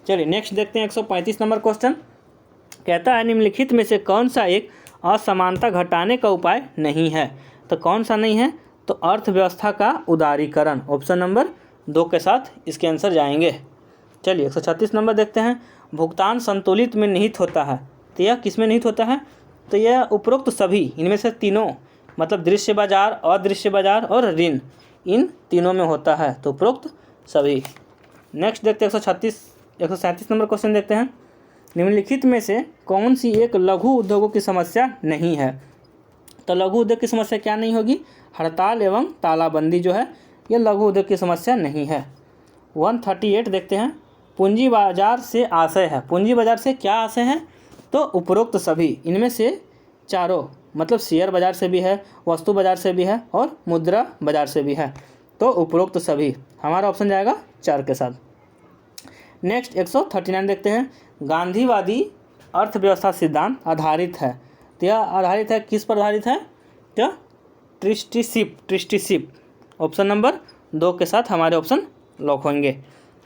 चलिए नेक्स्ट देखते हैं 135 नंबर क्वेश्चन। कहता है निम्नलिखित में से कौन सा एक असमानता घटाने का उपाय नहीं है? तो कौन सा नहीं है? तो अर्थव्यवस्था का उदारीकरण, ऑप्शन नंबर 2 के साथ इसके आंसर जाएंगे। चलिए 136 नंबर देखते हैं। भुगतान संतुलित में निहित होता है, तो यह किस में निहित होता है? तो यह उपरोक्त सभी, इनमें से तीनों, मतलब दृश्य बाजार, अदृश्य बाजार और ऋण, इन तीनों में होता है, तो उपरोक्त सभी। नेक्स्ट देखते हैं 137 नंबर क्वेश्चन देखते हैं। निम्नलिखित में से कौन सी एक लघु उद्योगों की समस्या नहीं है? तो लघु उद्योग की समस्या क्या नहीं होगी? हड़ताल एवं तालाबंदी जो है ये लघु उद्योग की समस्या नहीं है। 138 देखते हैं। पूंजी बाजार से आशय है, पूंजी बाजार से क्या आशय है? तो उपरोक्त सभी, इनमें से चारों, मतलब शेयर बाजार से भी है, वस्तु बाजार से भी है और मुद्रा बाजार से भी है, तो उपरोक्त सभी हमारा ऑप्शन जाएगा 4 के साथ। नेक्स्ट 139 देखते हैं। गांधीवादी अर्थव्यवस्था सिद्धांत आधारित है, तो यह आधारित है किस पर आधारित है? तो ट्रस्टीशिप, ऑप्शन नंबर 2 के साथ हमारे ऑप्शन लॉक होंगे।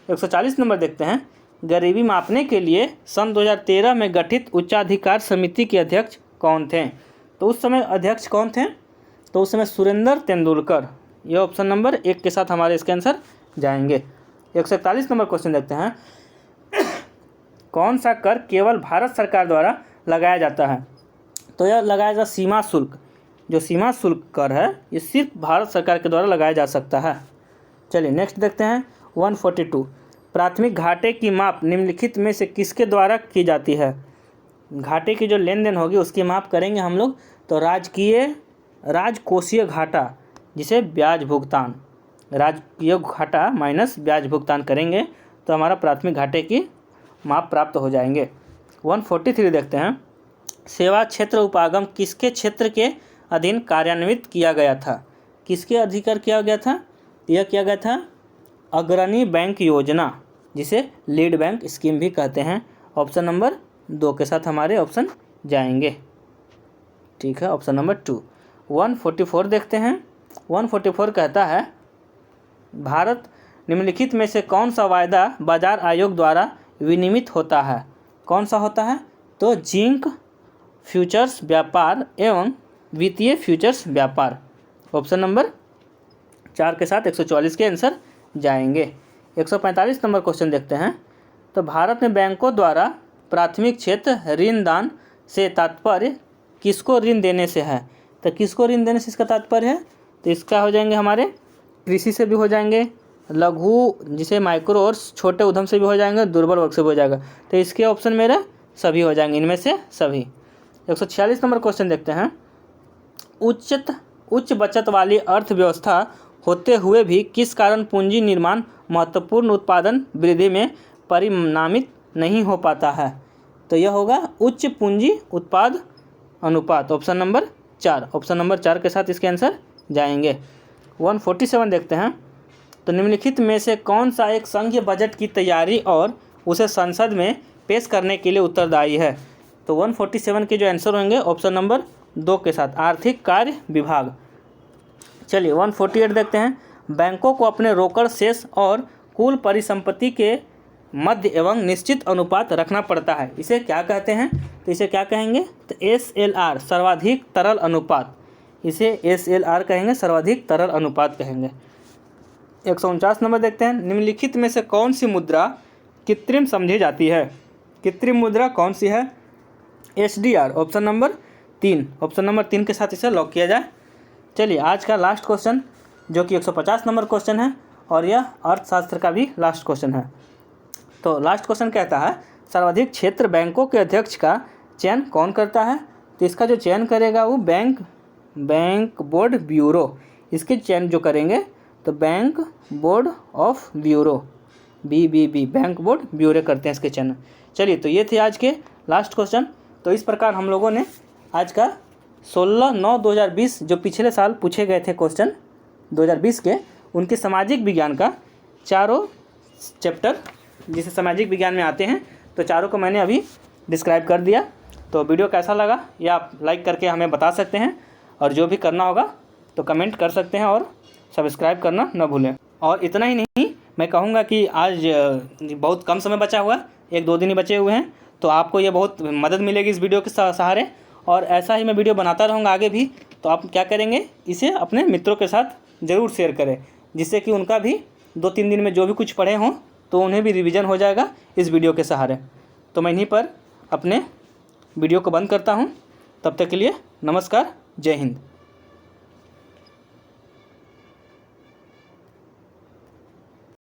140 नंबर देखते हैं। गरीबी मापने के लिए सन 2013 में गठित उच्चाधिकार समिति के अध्यक्ष कौन थे? तो उस समय अध्यक्ष कौन थे? तो उस समय सुरेंद्र तेंदुलकर, यह ऑप्शन नंबर 1 के साथ हमारे इसके आंसर जाएंगे। 141 नंबर क्वेश्चन देखते हैं। कौन सा कर केवल भारत सरकार द्वारा लगाया जाता है? तो यह लगाया जा सीमा शुल्क, जो सीमा शुल्क कर है ये सिर्फ भारत सरकार के द्वारा लगाया जा सकता है। चलिए नेक्स्ट देखते हैं 142। प्राथमिक घाटे की माप निम्नलिखित में से किसके द्वारा की जाती है? घाटे की जो लेन देन होगी उसकी माप करेंगे हम लोग, तो राजकोषीय घाटा, जिसे ब्याज भुगतान, राजकीय घाटा माइनस ब्याज भुगतान करेंगे तो हमारा प्राथमिक घाटे की माप प्राप्त हो जाएंगे। 143 देखते हैं। सेवा क्षेत्र उपागम किसके क्षेत्र के अधीन कार्यान्वित किया गया था? किसके अधिकार किया गया था? यह किया गया था अग्रणी बैंक योजना, जिसे लीड बैंक स्कीम भी कहते हैं, ऑप्शन नंबर 2 के साथ हमारे ऑप्शन जाएंगे। ठीक है, ऑप्शन नंबर 2। 144 देखते हैं। 144 कहता है भारत निम्नलिखित में से कौन सा वायदा बाजार आयोग द्वारा विनियमित होता है? कौन सा होता है? तो जिंक फ्यूचर्स व्यापार एवं वित्तीय फ्यूचर्स व्यापार, ऑप्शन नंबर 4 के साथ 144 के आंसर जाएंगे। 145 नंबर क्वेश्चन देखते हैं। तो भारत में बैंकों द्वारा प्राथमिक क्षेत्र ऋण दान से तात्पर्य किसको ऋण देने से है? तो किसको ऋण देने से इसका तात्पर्य है? तो इसका हो जाएंगे हमारे कृषि से भी हो जाएंगे, लघु जिसे माइक्रो और छोटे उद्यम से भी हो जाएंगे, दुर्बल वर्ग से भी हो जाएगा, तो इसके ऑप्शन मेरे सभी हो जाएंगे, इनमें से सभी। 146 नंबर क्वेश्चन देखते हैं। उच्च बचत वाली अर्थव्यवस्था होते हुए भी किस कारण पूंजी निर्माण महत्वपूर्ण उत्पादन वृद्धि में परिणामित नहीं हो पाता है? तो यह होगा उच्च पूंजी उत्पाद अनुपात, ऑप्शन नंबर 4, ऑप्शन नंबर 4 के साथ इसके आंसर जाएंगे। 147 देखते हैं। तो निम्नलिखित में से कौन सा एक संघीय बजट की तैयारी और उसे संसद में पेश करने के लिए उत्तरदायी है? तो 147 के जो आंसर होंगे ऑप्शन नंबर 2 के साथ, आर्थिक कार्य विभाग। चलिए 148 देखते हैं। बैंकों को अपने रोकड़ शेष और कुल परिसंपत्ति के मध्य एवं निश्चित अनुपात रखना पड़ता है, इसे क्या कहते हैं? तो इसे क्या कहेंगे? तो SLR, सर्वाधिक तरल अनुपात, इसे SLR कहेंगे, सर्वाधिक तरल अनुपात कहेंगे। 149 नंबर देखते हैं। निम्नलिखित में से कौन सी मुद्रा कृत्रिम समझी जाती है? कृत्रिम मुद्रा कौन सी है? SDR, option number 3, option number 3 के साथ इसे लॉक किया जाए। चलिए आज का लास्ट क्वेश्चन जो कि 150 नंबर क्वेश्चन है और यह अर्थशास्त्र का भी लास्ट क्वेश्चन है। तो लास्ट क्वेश्चन कहता है सर्वाधिक क्षेत्र बैंकों के अध्यक्ष का चयन कौन करता है? तो इसका जो चयन करेगा वो बैंक बोर्ड ब्यूरो, इसके चयन जो करेंगे तो bank board of bureau, BBB, bank board bureau करते हैं इसके चयन। चलिए तो ये थे आज के लास्ट क्वेश्चन। तो इस प्रकार हम लोगों ने आज का 16/9/2020 जो पिछले साल पूछे गए थे क्वेश्चन 2020 के, उनके सामाजिक विज्ञान का चारों चैप्टर जिसे सामाजिक विज्ञान में आते हैं, तो चारों को मैंने अभी डिस्क्राइब कर दिया। तो वीडियो कैसा लगा ये आप लाइक करके हमें बता सकते हैं, और जो भी करना होगा तो कमेंट कर सकते हैं और सब्सक्राइब करना न भूलें। और इतना ही नहीं, मैं कहूँगा कि आज बहुत कम समय बचा हुआ है, 1-2 दिन ही बचे हुए हैं, तो आपको ये बहुत मदद मिलेगी इस वीडियो के सहारे। और ऐसा ही मैं वीडियो बनाता रहूँगा आगे भी। तो आप क्या करेंगे, इसे अपने मित्रों के साथ ज़रूर शेयर करें, जिससे कि उनका भी 2-3 दिन में जो भी कुछ पढ़े हों तो उन्हें भी रिवीजन हो जाएगा इस वीडियो के सहारे। तो मैं यहीं पर अपने वीडियो को बंद करता हूँ। तब तक के लिए नमस्कार, जय हिंद।